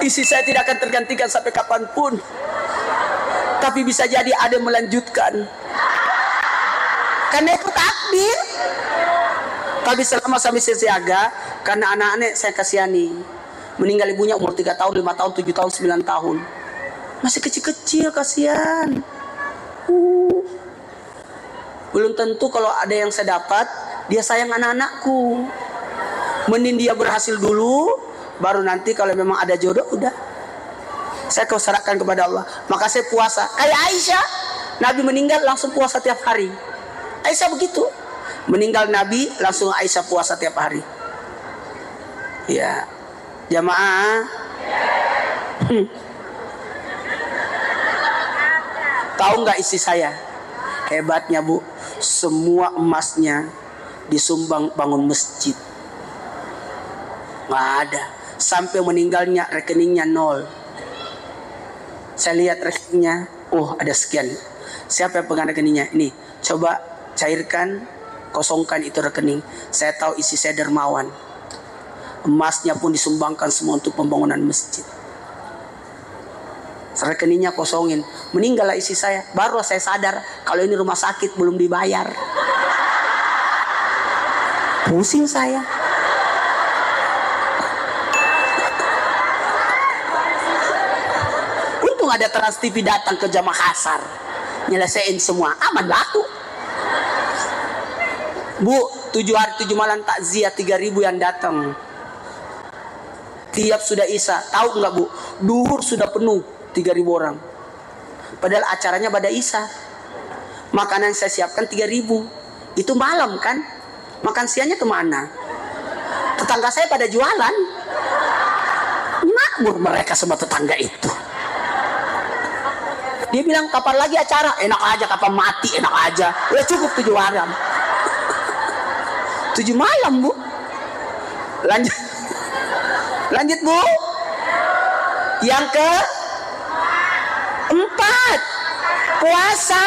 Isi saya tidak akan tergantikan sampai kapanpun. Tapi bisa jadi ada yang melanjutkan. Karena itu takdir. Tapi selama sampai siaga, karena anak-anak saya kasihani. Meninggal ibunya umur 3 tahun, 5 tahun, 7 tahun, 9 tahun. Masih kecil-kecil, kasihan. Belum tentu kalau ada yang saya dapat, dia sayang anak-anakku. Mending dia berhasil dulu, baru nanti kalau memang ada jodoh, udah. Saya kau serahkan kepada Allah. Maka saya puasa. Kayak Aisyah, Nabi meninggal langsung puasa tiap hari. Aisyah begitu. Meninggal Nabi langsung Aisyah puasa tiap hari. Ya, jamaah. Tahu nggak isi saya? Hebatnya Bu, semua emasnya disumbang bangun masjid. Nggak ada. Sampai meninggalnya rekeningnya 0. Saya lihat rekeningnya, oh ada sekian. Siapa yang pegang rekeningnya? Ini, coba cairkan, kosongkan itu rekening. Saya tahu isi saya dermawan. Emasnya pun disumbangkan semua untuk pembangunan masjid. Rekeningnya kosongin. Meninggallah isi saya. Baru saya sadar kalau ini rumah sakit belum dibayar. Pusing saya. Untung ada Trans TV datang ke Jam Makassar, nyelesain semua. Aman laku. Bu, 7 hari 7 malam takziah 3.000 yang datang. Tiap sudah Isya. Tahu nggak Bu? Duhur sudah penuh 3.000 orang. Padahal acaranya pada Isya. Makanan saya siapkan 3.000. Itu malam kan? Makan siangnya kemana? Tetangga saya pada jualan. Makmur mereka semua tetangga itu. Dia bilang kapan lagi acara? Enak aja, kapan mati enak aja. Udah cukup 7 malam. 7 malam Bu. Lanjut Bu. Yang ke 4, puasa.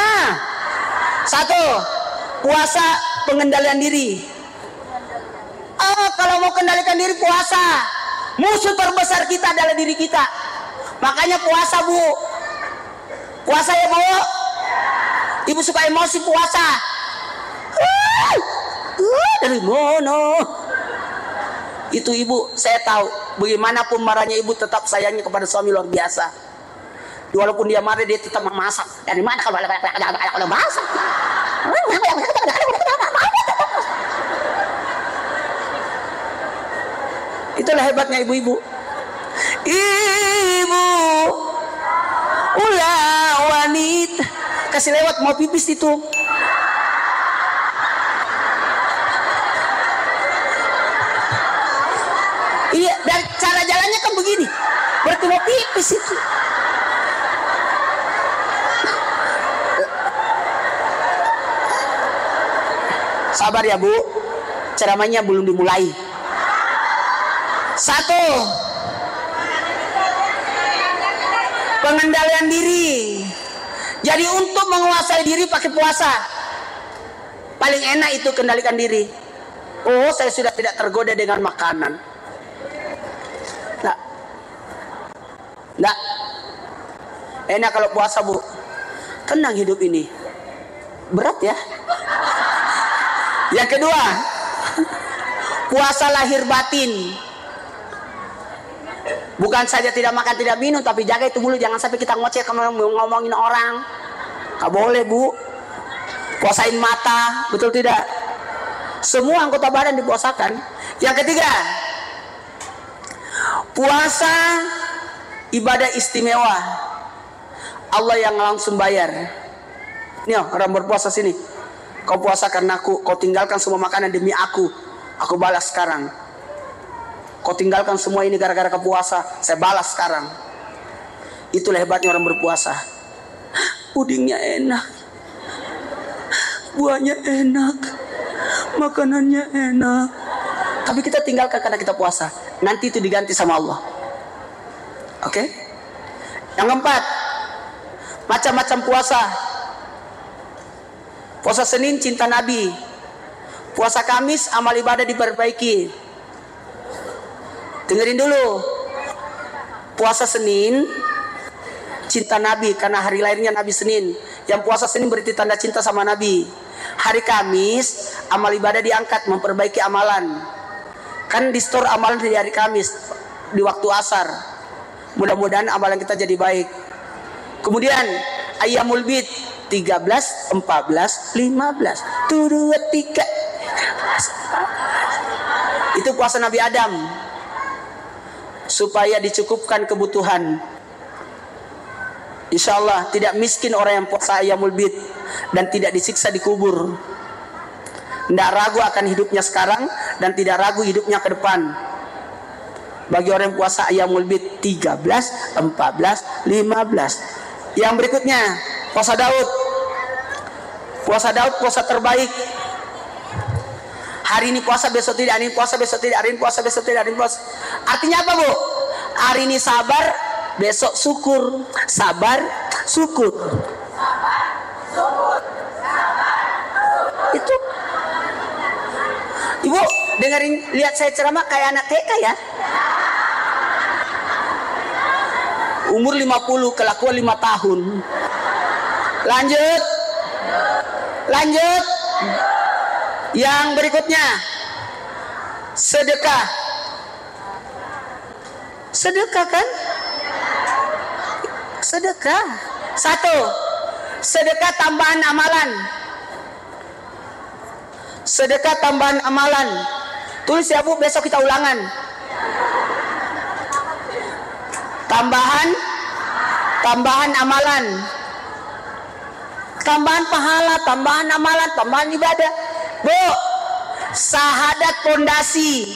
1, puasa pengendalian diri. Kalau mau kendalikan diri puasa. Musuh terbesar kita adalah diri kita. Makanya puasa Bu. Puasa ya Bu. Ibu suka emosi puasa. Dari mana? Itu ibu, saya tahu. Bagaimanapun marahnya ibu, tetap sayangnya kepada suami luar biasa. Walaupun dia marah, dia tetap memasak. Dari mana kalau masak? Itulah hebatnya ibu-ibu. Ibu, ulah wanita. Kasih lewat mau pipis itu. Iya, dan cara jalannya kan begini. Berarti mau pipis itu. Sabar ya Bu, ceramahnya belum dimulai. 1, pengendalian diri. Jadi untuk menguasai diri pakai puasa. Paling enak itu kendalikan diri. Oh, saya sudah tidak tergoda dengan makanan. Enggak. Enak kalau puasa, Bu. Tenang hidup ini. Berat ya. Yang kedua, puasa lahir batin. Bukan saja tidak makan, tidak minum, tapi jaga itu mulut. Jangan sampai kita ngoceh kalau ngomongin orang. Gak boleh, Bu. Puasain mata, betul tidak? Semua anggota badan dipuasakan. Yang ketiga, puasa ibadah istimewa. Allah yang langsung bayar. Nih orang berpuasa sini. Kau puasa karena aku, kau tinggalkan semua makanan demi aku balas sekarang. Kau tinggalkan semua ini gara-gara kau puasa, saya balas sekarang. Itulah hebatnya orang berpuasa. Pudingnya enak, buahnya enak, makanannya enak, tapi kita tinggalkan karena kita puasa. Nanti itu diganti sama Allah. Oke? Yang keempat, macam-macam puasa. Puasa Senin cinta Nabi. Puasa Kamis amal ibadah diperbaiki. Dengerin dulu. Puasa Senin cinta Nabi karena hari lahirnya Nabi Senin. Yang puasa Senin berarti tanda cinta sama Nabi. Hari Kamis amal ibadah diangkat, memperbaiki amalan. Kan di store amalan di hari Kamis di waktu asar. Mudah-mudahan amalan kita jadi baik. Kemudian Ayyamul Bid 13, 14, 15. 2, 3. Itu puasa Nabi Adam. Supaya dicukupkan kebutuhan. Insya Allah tidak miskin orang yang puasa Ayyamul Bid dan tidak disiksa di kubur. Tidak ragu akan hidupnya sekarang dan tidak ragu hidupnya ke depan. Bagi orang yang puasa Ayyamul Bid 13, 14, 15. Yang berikutnya puasa Daud. Puasa Daud puasa terbaik. Hari ini puasa, besok tidak. Hari ini puasa, besok tidak. Hari ini puasa, besok tidak. Hari ini puasa. Artinya apa, Bu? Hari ini sabar, besok syukur. Sabar, syukur. Itu. Ibu, dengerin, lihat saya ceramah kayak anak TK ya. Umur 50, kelakuan 5 tahun. Lanjut. Lanjut. Yang berikutnya, sedekah. Sedekah kan? Sedekah. 1. Sedekah tambahan amalan. Sedekah tambahan amalan. Tulis ya, Bu, besok kita ulangan. Tambahan amalan. Tambahan pahala, tambahan amalan, tambahan ibadah. Bu, sahadat pondasi,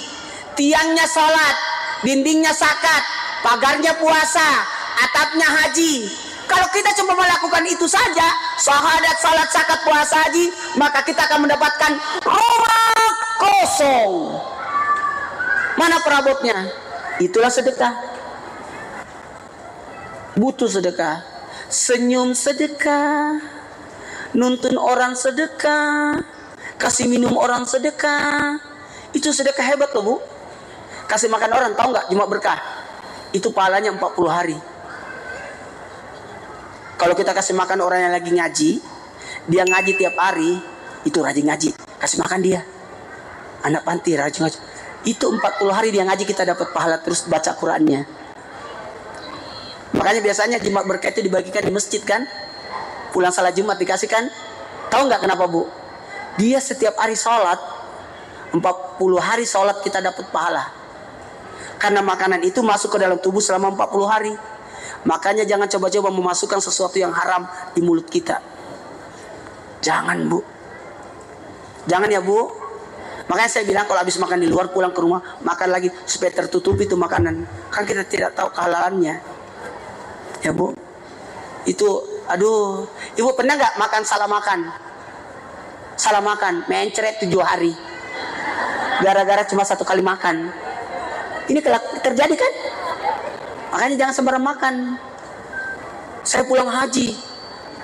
tiangnya sholat, dindingnya zakat, pagarnya puasa, atapnya haji. Kalau kita cuma melakukan itu saja, sahadat, salat, zakat, puasa, haji, maka kita akan mendapatkan rumah kosong. Mana perabotnya? Itulah sedekah. Butuh sedekah. Senyum sedekah, nuntun orang sedekah, kasih minum orang sedekah. Itu sedekah hebat loh, Bu. Kasih makan orang, tahu nggak? Cuma berkah. Itu pahalanya 40 hari. Kalau kita kasih makan orang yang lagi ngaji, dia ngaji tiap hari, itu rajin ngaji. Kasih makan dia. Anak panti rajin ngaji. Itu 40 hari dia ngaji, kita dapat pahala terus baca Qur'annya. Makanya biasanya Jumat berkah itu dibagikan di masjid kan? Pulang salat Jumat dikasihkan. Tahu nggak kenapa, Bu? Dia setiap hari sholat, 40 hari sholat kita dapat pahala. Karena makanan itu masuk ke dalam tubuh selama 40 hari. Makanya jangan coba-coba memasukkan sesuatu yang haram di mulut kita. Jangan, Bu. Jangan ya, Bu. Makanya saya bilang kalau habis makan di luar, pulang ke rumah, makan lagi supaya tertutupi itu makanan. Kan kita tidak tahu kehalalannya. Ya, Bu. Itu, aduh. Ibu pernah nggak makan salah makan? Salah makan, mencret 7 hari. Gara-gara cuma 1 kali makan. Ini terjadi kan? Makanya jangan sembarang makan. Saya pulang haji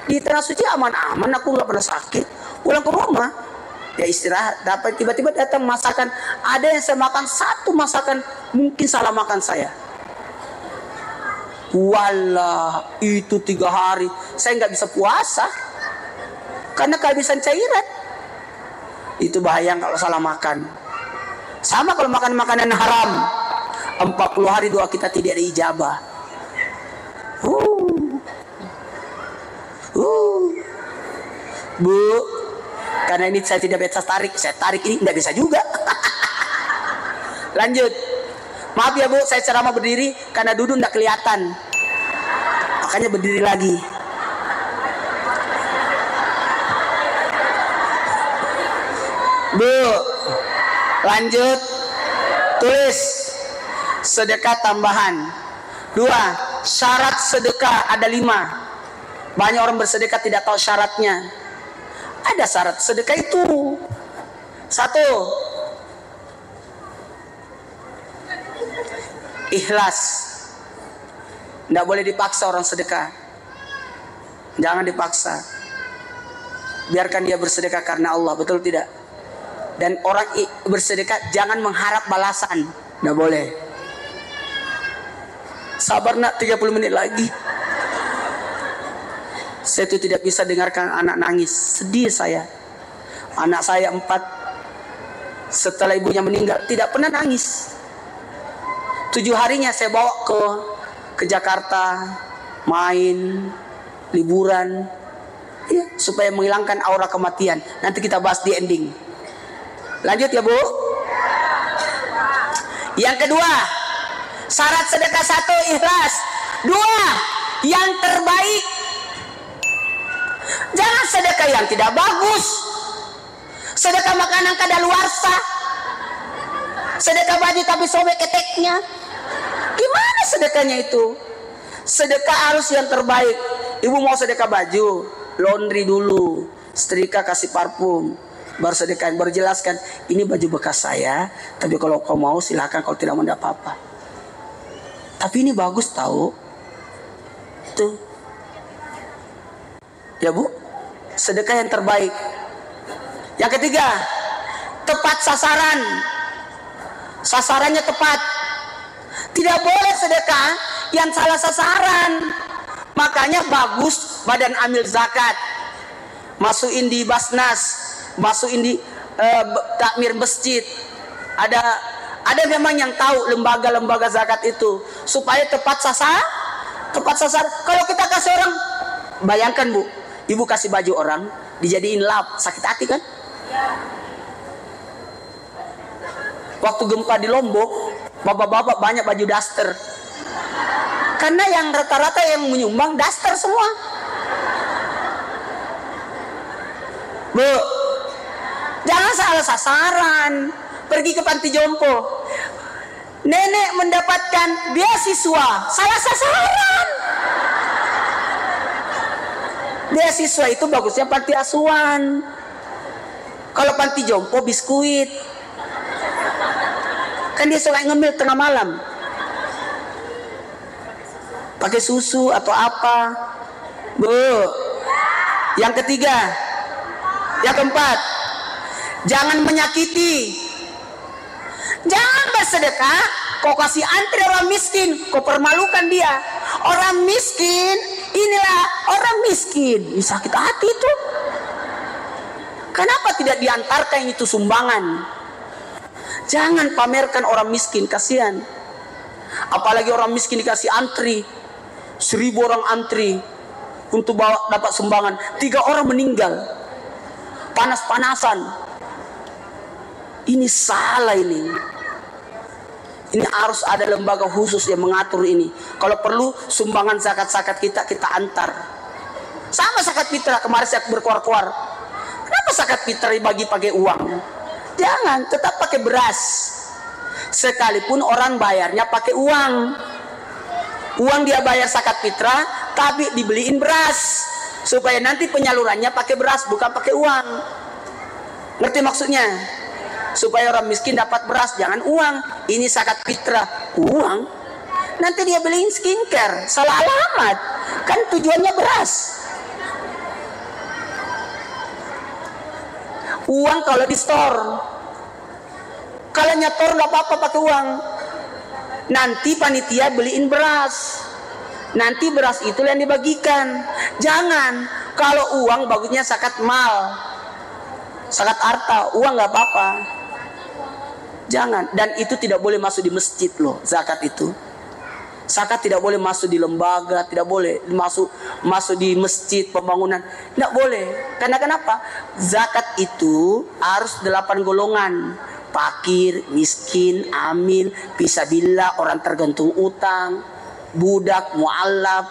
di Tanah Suci aman-aman, aku nggak pernah sakit. Pulang ke rumah, ya istirahat. Dapat tiba-tiba datang masakan. Ada yang saya makan 1 masakan, mungkin salah makan saya. Walah, itu 3 hari saya nggak bisa puasa karena kehabisan cairan. Itu bahaya kalau salah makan. Sama kalau makan makanan haram, 40 hari doa kita tidak diijabah. Bu, karena ini saya tidak bisa tarik, saya tarik ini tidak bisa juga. Lanjut. Maaf ya Bu, saya ceramah berdiri karena duduk tidak kelihatan, makanya berdiri lagi. Bu, lanjut. Tulis sedekah tambahan. 2, syarat sedekah ada 5. Banyak orang bersedekah tidak tahu syaratnya. Ada syarat sedekah itu. 1, ikhlas. Tidak boleh dipaksa orang sedekah. Jangan dipaksa. Biarkan dia bersedekah karena Allah, betul tidak? Dan orang bersedekah jangan mengharap balasan. Tidak boleh. Sabar nak, 30 menit lagi. Saya itu tidak bisa dengarkan anak nangis. Sedih saya. Anak saya 4 setelah ibunya meninggal tidak pernah nangis. 7 harinya saya bawa ke Jakarta, main, liburan, ya, supaya menghilangkan aura kematian. Nanti kita bahas di ending. Lanjut ya Bu. Yang kedua, syarat sedekah 1, ikhlas. 2, yang terbaik. Jangan sedekah yang tidak bagus. Sedekah makanan kadaluarsa. Sedekah baju tapi sobek keteknya. Gimana sedekahnya itu? Sedekah harus yang terbaik. Ibu mau sedekah baju, laundry dulu, setrika, kasih parfum, baru sedekah. Baru jelaskan, ini baju bekas saya, tapi kalau kau mau silahkan, kalau tidak mau tidak apa-apa. Tapi ini bagus tahu. Itu. Ya Bu, sedekah yang terbaik. Yang ketiga, tepat sasaran. Sasarannya tepat. Tidak boleh sedekah yang salah sasaran. Makanya bagus badan amil zakat, masukin di Basnas, masukin di takmir masjid. Ada memang yang tahu lembaga-lembaga zakat itu supaya tepat sasaran. Tepat sasaran. Kalau kita kasih orang, bayangkan Bu, ibu kasih baju orang dijadiin lap, sakit hati kan? Waktu gempa di Lombok, bapak-bapak banyak baju daster. Karena yang rata-rata yang menyumbang daster semua. Bu, jangan salah sasaran. Pergi ke panti jompo, nenek mendapatkan beasiswa, salah sasaran. Beasiswa itu bagusnya panti asuhan. Kalau panti jompo biskuit. Kan dia suka ngemil tengah malam, pakai susu atau apa. Bu, yang ketiga. Yang keempat, jangan menyakiti. Jangan bersedekah kau kasih antri orang miskin, kau permalukan dia. Orang miskin, inilah orang miskin. Sakit hati itu. Kenapa tidak diantarkan itu sumbangan? Jangan pamerkan orang miskin, kasihan. Apalagi orang miskin dikasih antri, 1000 orang antri untuk bawa dapat sumbangan, 3 orang meninggal, panas-panasan. Ini salah ini. Ini harus ada lembaga khusus yang mengatur ini. Kalau perlu sumbangan zakat-zakat kita antar. Sama zakat fitrah kemarin saya berkuar-kuar. Kenapa zakat fitrah dibagi pakai uang? Jangan, tetap pakai beras. Sekalipun orang bayarnya pakai uang. Uang dia bayar zakat fitrah, tapi dibeliin beras. Supaya nanti penyalurannya pakai beras, bukan pakai uang. Ngerti maksudnya? Supaya orang miskin dapat beras, jangan uang. Ini zakat fitrah, uang. Nanti dia beliin skincare, salah alamat. Kan tujuannya beras. Uang kalau di store. Kalau nyetor nggak apa-apa pakai uang. Nanti panitia beliin beras. Nanti beras itu yang dibagikan. Jangan. Kalau uang bagusnya zakat mal, zakat harta. Uang nggak apa-apa. Jangan. Dan itu tidak boleh masuk di masjid loh, zakat itu. Zakat tidak boleh masuk di lembaga, tidak boleh masuk di masjid, pembangunan. Tidak boleh. Karena kenapa? Zakat itu harus 8 golongan. Fakir, miskin, amil, fisabilillah, orang tergantung utang, budak, mu'allaf.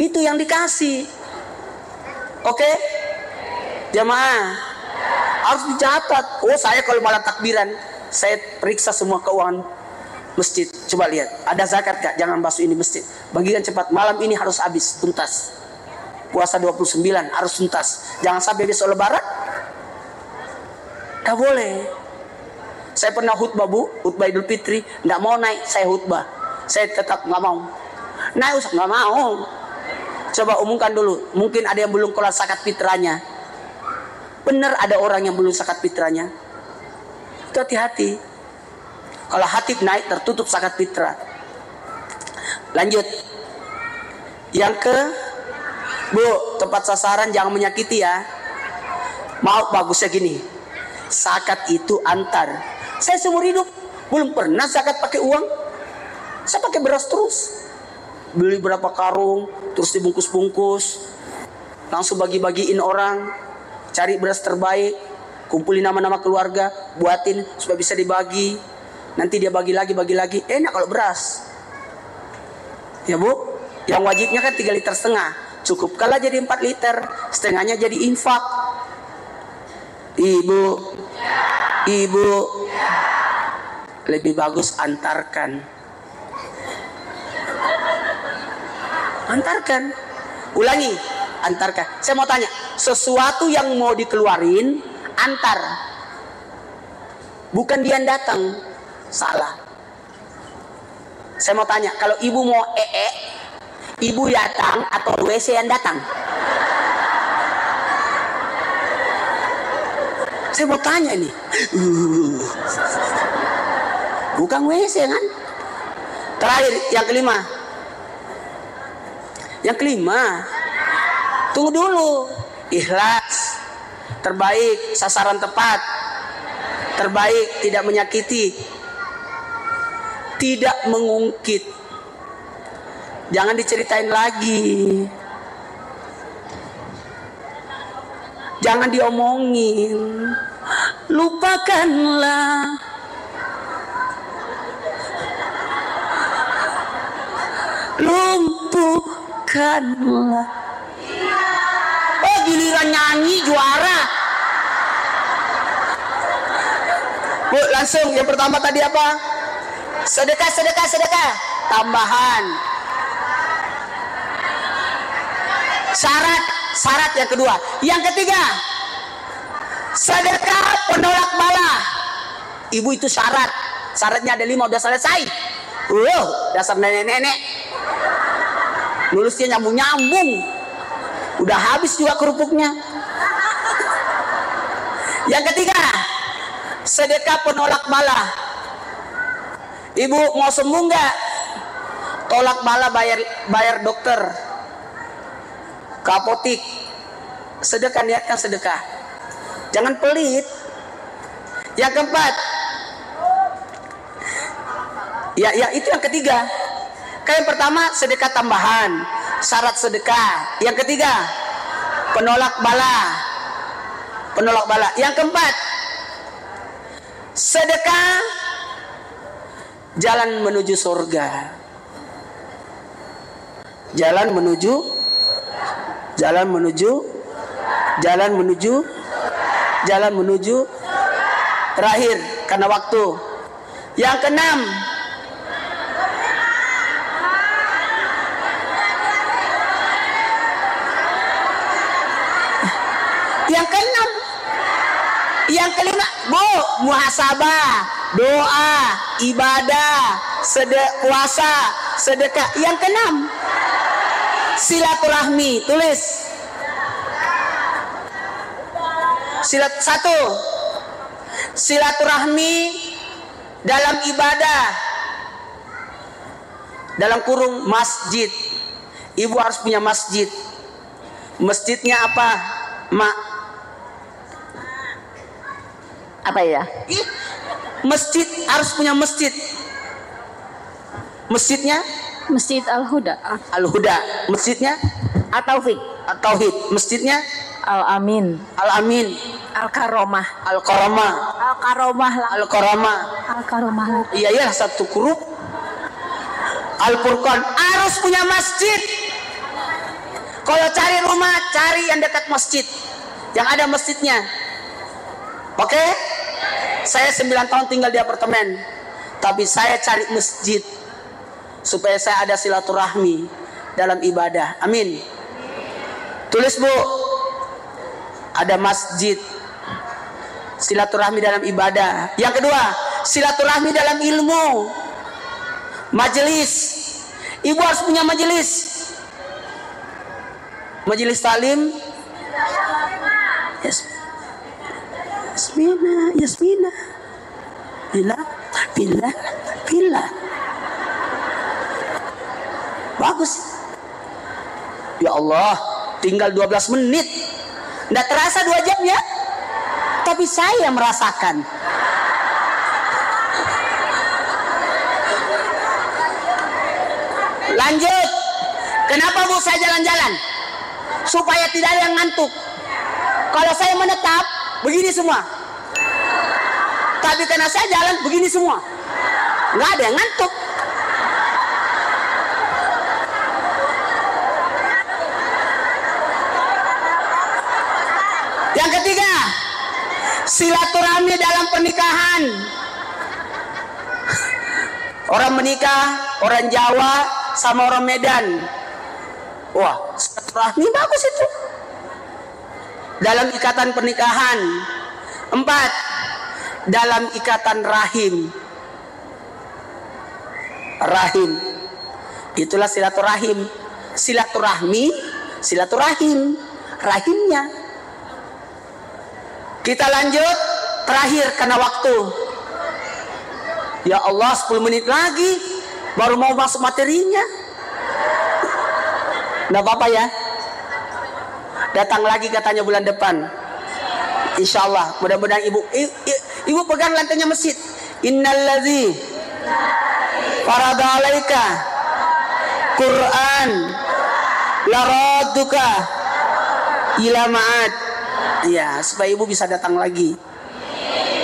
Itu yang dikasih. Oke? Jamaah. Harus dicatat. Oh, saya kalau malah takbiran, saya periksa semua keuangan masjid. Coba lihat, ada zakat gak? Jangan basuh ini masjid. Bagikan cepat, malam ini harus habis, tuntas. Puasa 29 harus tuntas. Jangan sampai besok lebaran. Gak boleh. Saya pernah khutbah bu, khutbah Idul Fitri, gak mau naik, saya khutbah. Saya tetap gak mau. Naik Ustaz, gak mau. Coba umumkan dulu, mungkin ada yang belum keluar zakat fitrahnya. Benar ada orang yang belum zakat fitrahnya. Itu hati-hati. Kalau hatib naik tertutup zakat fitrah. Lanjut. Yang ke Bu, tempat sasaran jangan menyakiti ya. Mau bagusnya gini. Zakat itu antar. Saya seumur hidup belum pernah zakat pakai uang. Saya pakai beras terus. Beli berapa karung, terus dibungkus-bungkus. Langsung bagi-bagiin orang. Cari beras terbaik, kumpulin nama-nama keluarga, buatin supaya bisa dibagi. Nanti dia bagi lagi. Enak kalau beras. Ya bu, yang wajibnya kan 3,5 liter. Cukup kalah jadi 4 liter, setengahnya jadi infak. Ibu, lebih bagus antarkan. Antarkan. Ulangi, antarkan. Saya mau tanya, sesuatu yang mau dikeluarin, antar. Bukan dia yang datang. Salah. Saya mau tanya, kalau ibu mau ibu datang atau WC yang datang? Saya mau tanya ini. Bukan WC kan? Terakhir, yang kelima. Yang kelima, tunggu dulu. Ikhlas, terbaik, sasaran tepat, terbaik, tidak menyakiti, tidak mengungkit. Jangan diceritain lagi. Jangan diomongin. Lupakanlah. Lumpuhkanlah. Oh, giliran nyanyi juara. Bu, langsung yang pertama tadi apa? Sedekah. Tambahan. Syarat yang kedua. Yang ketiga, sedekah penolak bala. Ibu itu syarat. Syaratnya ada 5, udah selesai. Dasar nenek-nenek. Nulisnya nyambung-nyambung. Udah habis juga kerupuknya. Yang ketiga, sedekah penolak bala. Ibu mau sembuh nggak? Tolak bala, bayar dokter. Ke apotik. Sedekah, niatkan sedekah. Jangan pelit. Yang keempat, ya itu yang ketiga. Yang pertama sedekah tambahan, syarat sedekah. Yang ketiga, penolak bala. Yang keempat, sedekah jalan menuju surga. Jalan menuju terakhir karena waktu. Yang keenam, yang kelima, Bu, muhasabah, doa, ibadah, puasa, sedekah. Yang keenam, silaturahmi. Tulis. Satu, silaturahmi dalam ibadah. dalam kurung masjid. Ibu harus punya masjid. Masjidnya apa, Mak? Apa ya? Masjid harus punya masjid. Masjidnya Masjid Al-Huda. Al-Huda. Masjidnya At-Taufik. At-Tauhid. Masjidnya Al-Amin. Al-Amin. Al-Karomah. Al-Karomah. Al-Karomah lah. Al-Karomah. Al-Karomah lah. Iya, satu huruf. Al-Furqan harus punya masjid. Kalau cari rumah, cari yang dekat masjid, yang ada masjidnya. Oke? Saya 9 tahun tinggal di apartemen, tapi saya cari masjid supaya saya ada silaturahmi dalam ibadah. Amin. Tulis, Bu. Ada masjid, silaturahmi dalam ibadah. Yang kedua, silaturahmi dalam ilmu. Majelis. Ibu harus punya majelis. Majelis talim. Yasmina. Bila. Bagus. Ya Allah, tinggal 12 menit. Nggak terasa 2 jam ya? Tapi saya merasakan. Lanjut. Kenapa Bu saya jalan-jalan? Supaya tidak ada yang ngantuk. Kalau saya menetap, begini semua. Tapi karena saya jalan, begini semua. Nggak ada yang ngantuk. Yang ketiga, silaturahmi dalam pernikahan. Orang menikah, orang Jawa sama orang Medan. Wah, silaturahmi bagus itu. Dalam ikatan pernikahan. 4, dalam ikatan rahim. Rahim. Itulah silaturahim. Silaturahmi, silaturahim. Rahimnya. Kita lanjut. Terakhir karena waktu. Ya Allah, 10 menit lagi baru mau masuk materinya. Nggak apa-apa ya. Datang lagi katanya bulan depan. Insya Allah. Mudah-mudahan ibu pegang lantainya masjid. Innalladzi farada alaika Quran laraduka ila ma'ad. Ya, supaya ibu bisa datang lagi.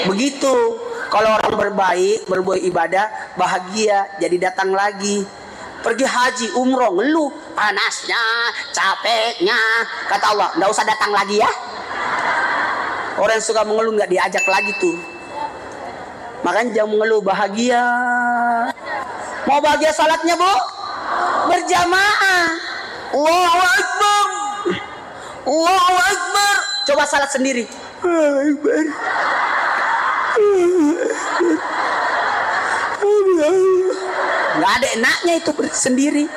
Begitu. Kalau orang berbaik, berbuat ibadah, bahagia, jadi datang lagi. Pergi haji, umroh, ngeluh, panasnya, capeknya. Kata Allah, nggak usah datang lagi ya. Orang yang suka mengeluh nggak diajak lagi tuh. Makanya jangan mengeluh, bahagia. Mau bahagia salatnya, Bu? Berjamaah. Allahu Akbar. Allahu Akbar. Coba salat sendiri. Allahu Akbar. Nggak ada enaknya itu sendiri.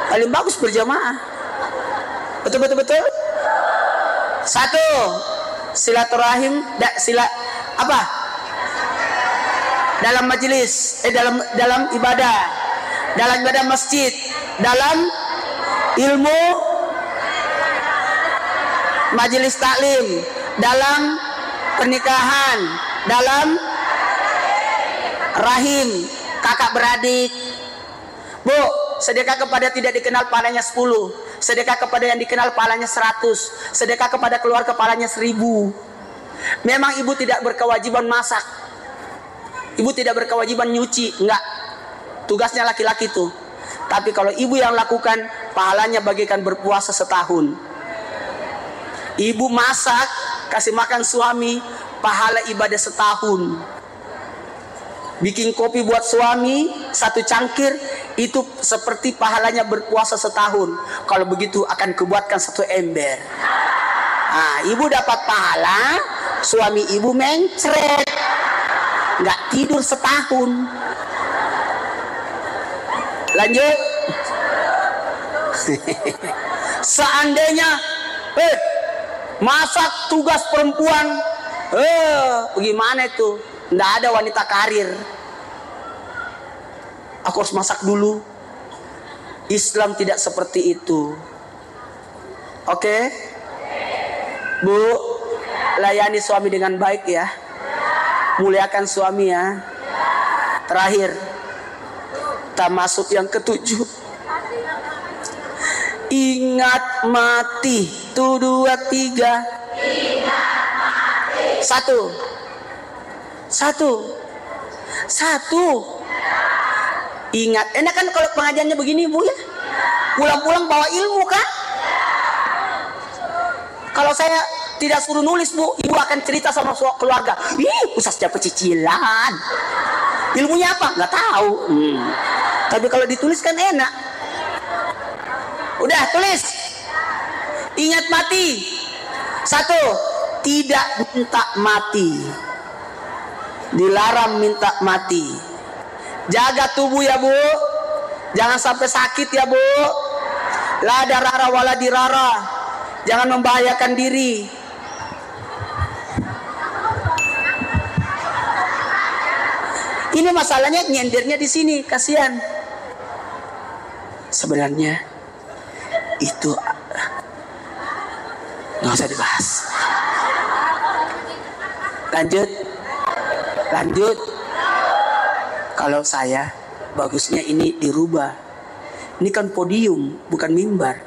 Paling bagus berjamaah. Betul. 1, silaturahim. Apa? Dalam majelis, dalam ibadah, dalam ibadah masjid, dalam ilmu majelis taklim, dalam pernikahan, dalam rahim, kakak beradik. Bu, sedekah kepada tidak dikenal pahalanya 10, sedekah kepada yang dikenal pahalanya 100, sedekah kepada keluarga pahalanya 1000. Memang ibu tidak berkewajiban masak, ibu tidak berkewajiban nyuci, enggak. Tugasnya laki-laki tuh. Tapi kalau ibu yang lakukan, pahalanya bagaikan berpuasa setahun. Ibu masak, kasih makan suami, pahala ibadah setahun. Bikin kopi buat suami 1 cangkir, itu seperti pahalanya berpuasa setahun. Kalau begitu akan kubuatkan 1 ember. Nah, ibu dapat pahala, suami ibu mencret, nggak tidur setahun. Lanjut. Seandainya masak tugas perempuan, bagaimana itu? Nggak ada wanita karir. Aku harus masak dulu. Islam tidak seperti itu. Oke? Bu, layani suami dengan baik ya. Muliakan suami ya. Terakhir, kita masuk yang ketujuh. Ingat mati. 1, 2, 3. Ingat mati. 1. Ingat. Enak kan kalau pengajiannya begini, Bu ya? Pulang-pulang bawa ilmu kan? Kalau saya tidak suruh nulis, Bu, Ibu akan cerita sama keluarga. Ih, ustaznya pecicilan. Ilmunya apa? Nggak tahu. Tapi kalau ditulis kan enak. Udah, tulis. Ingat mati. 1. Tidak minta mati. Dilarang minta mati. Jaga tubuh ya, Bu. Jangan sampai sakit ya, Bu. La darara wala dirara. Jangan membahayakan diri. Ini masalahnya nyendirnya di sini, kasihan. Sebenarnya itu nggak usah dibahas. Lanjut. Kalau saya bagusnya ini dirubah. Ini kan podium, bukan mimbar.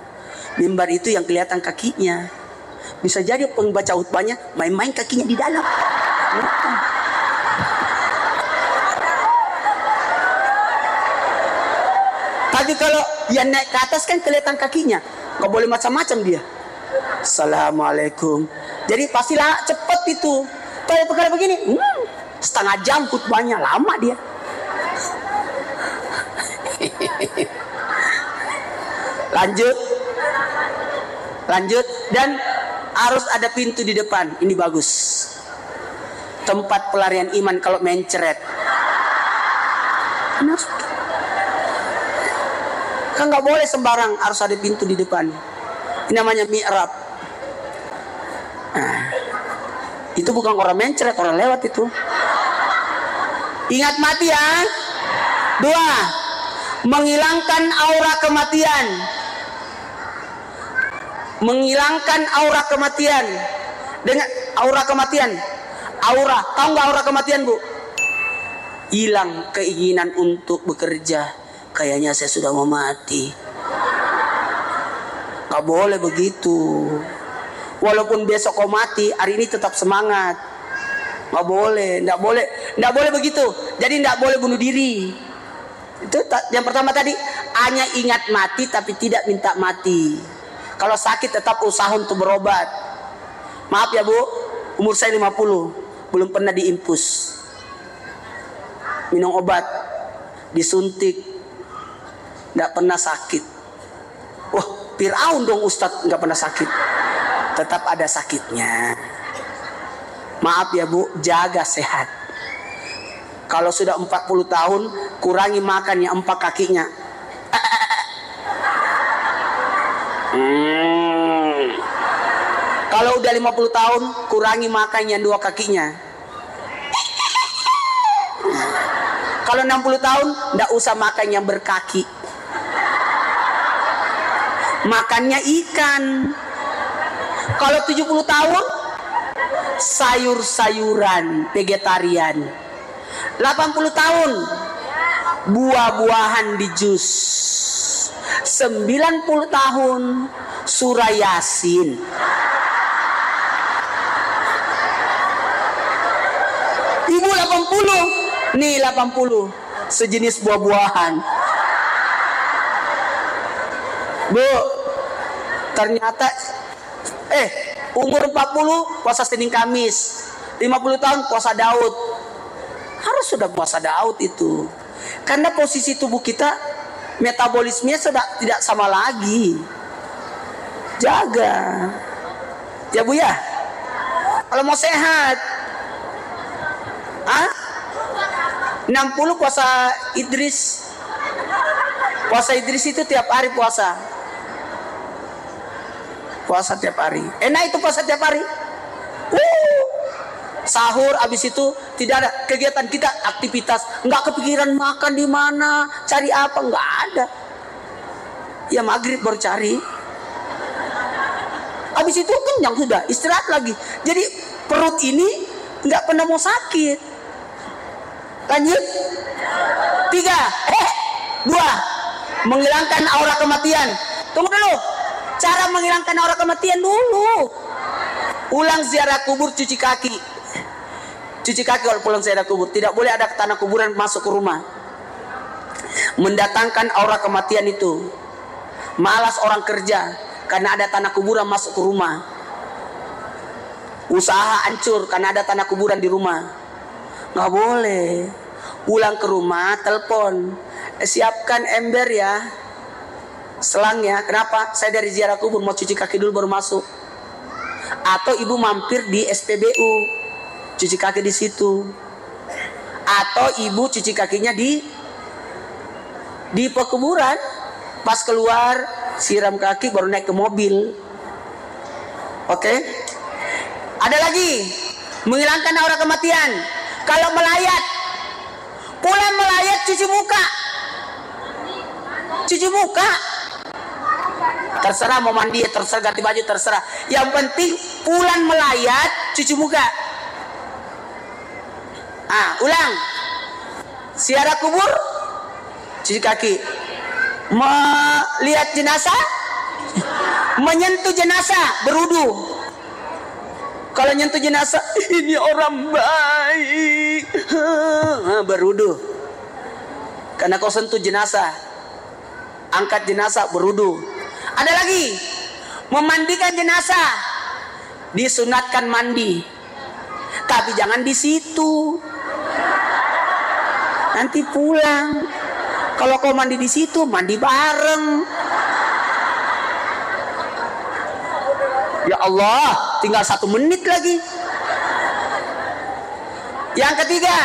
Mimbar itu yang kelihatan kakinya. Bisa jadi pembaca khutbahnya main-main kakinya di dalam. Tapi kalau yang naik ke atas kan kelihatan kakinya. Nggak boleh macam-macam dia. Assalamualaikum. Jadi pastilah cepet itu. Kalau perkara begini, setengah jam khutbahnya, lama dia. Lanjut. Dan harus ada pintu di depan. Ini bagus. Tempat pelarian iman kalau mencret. Kan nggak boleh sembarang, harus ada pintu di depan. Ini namanya mi'rab. Nah, itu bukan orang mencret, orang lewat itu. Ingat mati ya. 2. Menghilangkan aura kematian. Menghilangkan aura kematian. Dengan aura kematian. Aura, tahu nggak aura kematian, Bu? Hilang keinginan untuk bekerja. Kayaknya saya sudah mau mati. Gak boleh begitu. Walaupun besok kau mati, hari ini tetap semangat. Gak boleh, nggak boleh begitu. Jadi nggak boleh bunuh diri. Itu yang pertama tadi, hanya ingat mati tapi tidak minta mati. Kalau sakit tetap usaha untuk berobat. Maaf ya, Bu, umur saya 50, belum pernah diinfus. Minum obat, disuntik, nggak pernah sakit. Wah, Fir'aun dong Ustadz, nggak pernah sakit. Tetap ada sakitnya. Maaf ya, Bu, jaga sehat. Kalau sudah 40 tahun, kurangi makan yang 4 kakinya. Kalau udah 50 tahun, kurangi makan yang 2 kakinya. Kalau 60 tahun, nggak usah makan yang berkaki. Makannya ikan. Kalau 70 tahun, sayur-sayuran, vegetarian. 80 tahun, buah-buahan di jus. 90 tahun, surah Yasin. Ibu 80, nih 80, sejenis buah-buahan. Bu, ternyata umur 40 puasa Senin Kamis, 50 tahun puasa Daud. Harus sudah puasa Daud itu. Karena posisi tubuh kita, metabolismenya sudah tidak sama lagi. Jaga. Ya, Bu ya. Kalau mau sehat, 60 puasa Idris. Puasa Idris itu tiap hari puasa. Puasa tiap hari. Enak itu puasa tiap hari. Sahur, abis itu tidak ada kegiatan kita, aktivitas. Nggak kepikiran makan di mana, cari apa, nggak ada. Ya maghrib baru cari. Habis itu kenyang sudah, istirahat lagi. Jadi perut ini nggak pernah mau sakit. Lanjut. 3, 2, menghilangkan aura kematian. Tunggu dulu. Cara menghilangkan aura kematian dulu. Ulang ziarah kubur, cuci kaki. Cuci kaki kalau pulang ziarah kubur. Tidak boleh ada tanah kuburan masuk ke rumah. Mendatangkan aura kematian itu. Malas orang kerja karena ada tanah kuburan masuk ke rumah. Usaha hancur karena ada tanah kuburan di rumah. Nggak boleh. Pulang ke rumah, telepon. Siapkan ember ya, selangnya. Kenapa? Saya dari ziarah kubur mau cuci kaki dulu baru masuk. Atau ibu mampir di SPBU, cuci kaki di situ. Atau ibu cuci kakinya di pekuburan. Pas keluar siram kaki baru naik ke mobil. Oke? Ada lagi menghilangkan aura kematian. Kalau melayat, pulang melayat cuci muka. Cuci muka. Terserah mau mandi, terserah ganti baju, terserah. Yang penting pulang melayat cuci muka. Ulang. Ziarah kubur cuci kaki. Melihat jenazah, menyentuh jenazah, berwudu. Kalau nyentuh jenazah, ini orang baik, berwudu. Karena kau sentuh jenazah, angkat jenazah, berwudu. Ada lagi, memandikan jenazah, disunatkan mandi, tapi jangan di situ. Nanti pulang. Kalau kau mandi di situ, mandi bareng. Ya Allah, tinggal 1 menit lagi. Yang ketiga,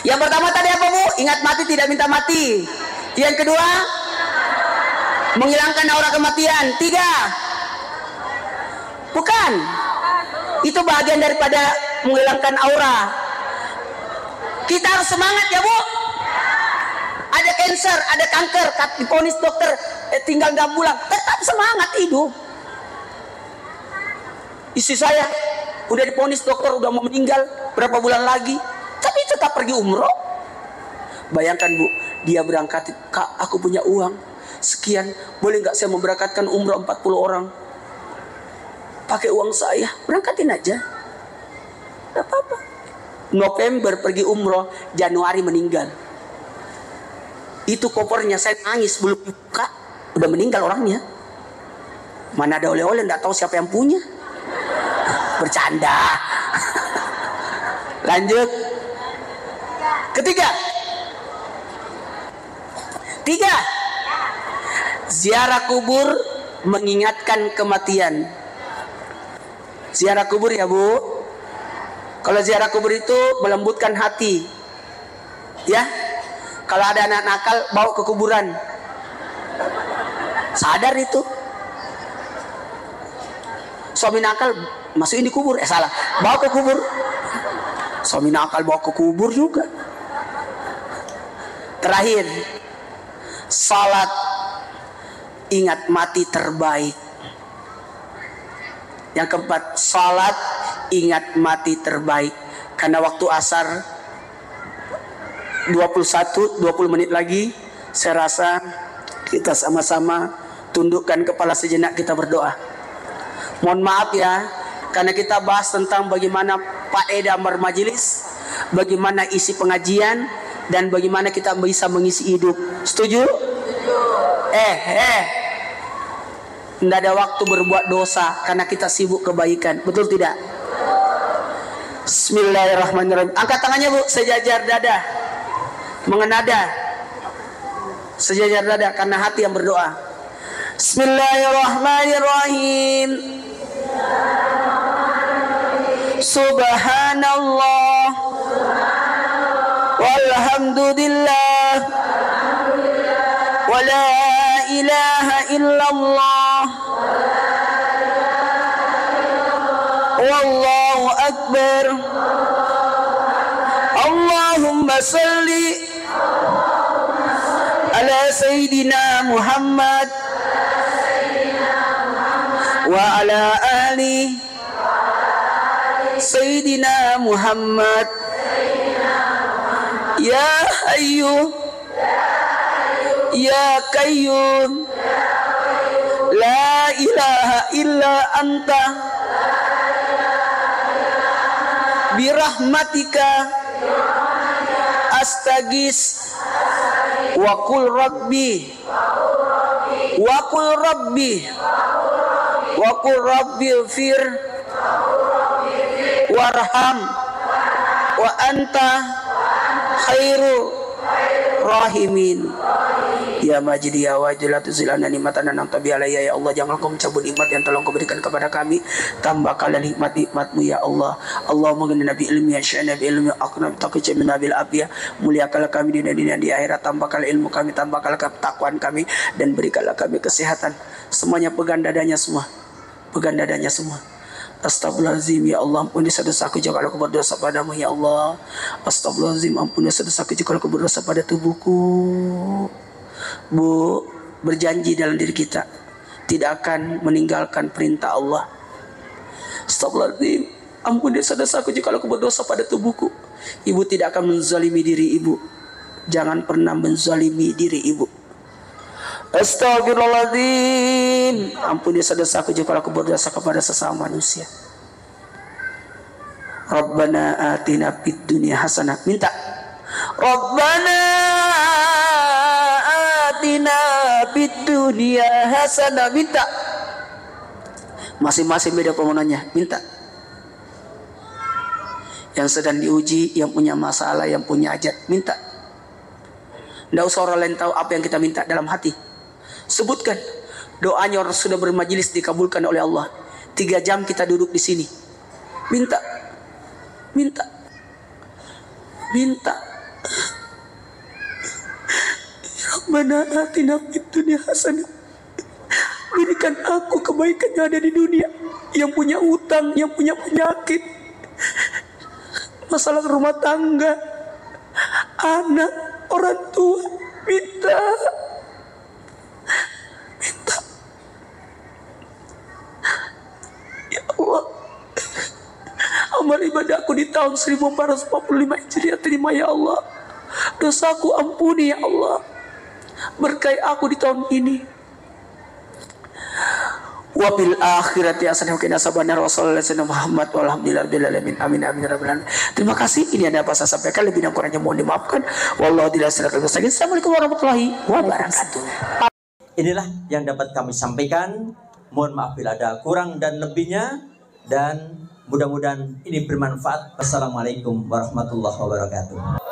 yang pertama tadi apa Bu? Ingat mati tidak minta mati. Yang kedua, menghilangkan aura kematian. 3, bukan. Itu bagian daripada menghilangkan aura. Kita harus semangat ya Bu. Ada cancer, ada kanker, divonis dokter tinggal 6 bulan, tetap semangat hidup. Istri saya udah divonis dokter udah mau meninggal berapa bulan lagi, tapi tetap pergi umroh. Bayangkan Bu, dia berangkat, Kak aku punya uang sekian, boleh nggak saya memberangkatkan umroh 40 orang? Pakai uang saya, berangkatin aja, nggak apa-apa. November pergi umroh, Januari meninggal. Itu kopernya saya nangis belum buka, udah meninggal orangnya. Mana ada oleh-oleh, nggak tahu siapa yang punya. Bercanda. Lanjut. Ketiga, ziarah kubur mengingatkan kematian. Ziarah kubur ya Bu. Kalau ziarah kubur itu melembutkan hati. Ya. Kalau ada anak nakal bawa ke kuburan. Sadar itu. Suami nakal masukin di kubur. Salah. Bawa ke kubur. Suami nakal bawa ke kubur juga. Terakhir, salat ingat mati terbaik. Yang keempat, salat ingat mati terbaik. Karena waktu asar 20 menit lagi, saya rasa kita sama-sama tundukkan kepala sejenak, kita berdoa. Mohon maaf ya, karena kita bahas tentang bagaimana faedah bermajelis, bagaimana isi pengajian, dan bagaimana kita bisa mengisi hidup. Setuju? Tidak ada waktu berbuat dosa karena kita sibuk kebaikan. Betul tidak? Bismillahirrahmanirrahim. Angkat tangannya Bu, sejajar dada, mengenada, sejajar dada karena hati yang berdoa. Bismillahirrahmanirrahim. Subhanallah walhamdulillah wala ilaha illallah wallahu akbar. Allahumma salli ala Sayyidina Muhammad wa ala ali Sayyidina Muhammad. Ya Hayyu Ya Qayyum La ilaha illa anta birahmatika astagis wa qul rabbi fir warham wa anta khairu rahimin. Ya Majid ya Wajid la tuzilana nikmatan yang tabi alayya ya Allah, jangan Kau mencabut nikmat yang telah Kau berikan kepada kami, tambahkanlah nikmat-nikmat-Mu ya Allah. Allahumma ghannina bi ilmi ya sya'na bi ilmi aqnam taqijna bil afiyah, muliakanlah kami di dunia di akhirat, tambahkanlah ilmu kami, tambahkanlah ketakwaan kami, dan berikanlah kami kesehatan. Semuanya pegang dadanya semua, pegang dadanya semua. Astagfirullahaladzim ya Allah, ampuni dosaku jika aku berdosa padamu ya Allah. Astagfirullahaladzim, ampuni dosaku jika aku berdosa pada tubuhku. Bu, berjanji dalam diri kita tidak akan meninggalkan perintah Allah. Astagfirullahaladzim, ampuni dosaku jika aku berdosa pada tubuhku. Ibu tidak akan menzalimi diri ibu. Jangan pernah menzalimi diri ibu. Astagfirullahaladzim, ampuni dosaku jika aku berdosa kepada sesama manusia. Rabbana atina fid dunya hasanah. Minta. Rabbana atina fid dunya hasanah. Minta. Masing-masing beda permohonannya. Minta. Yang sedang diuji, yang punya masalah, yang punya hajat, minta. Tidak usah orang lain tahu apa yang kita minta dalam hati. Sebutkan doanya. Orang sudah bermajelis dikabulkan oleh Allah. 3 jam kita duduk di sini. Minta, minta, minta. Rabbana atina fid dunya hasanah. Berikan aku kebaikan yang ada di dunia. Yang punya utang, yang punya penyakit, masalah rumah tangga, anak, orang tua, minta. Minta. Ya Allah, amal ibadahku di tahun 1445 Hijriah terima ya Allah. Dosaku ampuni ya Allah. Berkahi aku di tahun ini. Wa bil akhirati hasanah wa qina azabannar. Wassalamualaikum Muhammad walhamdulillahirabbil alamin. Amin amin rabbil alamin. Terima kasih. Ini ada apa saya sampaikan, lebih dan kurangnya mohon dimaafkan. Wallahu Assalamualaikum warahmatullahi wabarakatuh. Inilah yang dapat kami sampaikan. Mohon maaf bila ada kurang dan lebihnya, dan mudah-mudahan ini bermanfaat. Wassalamualaikum warahmatullahi wabarakatuh.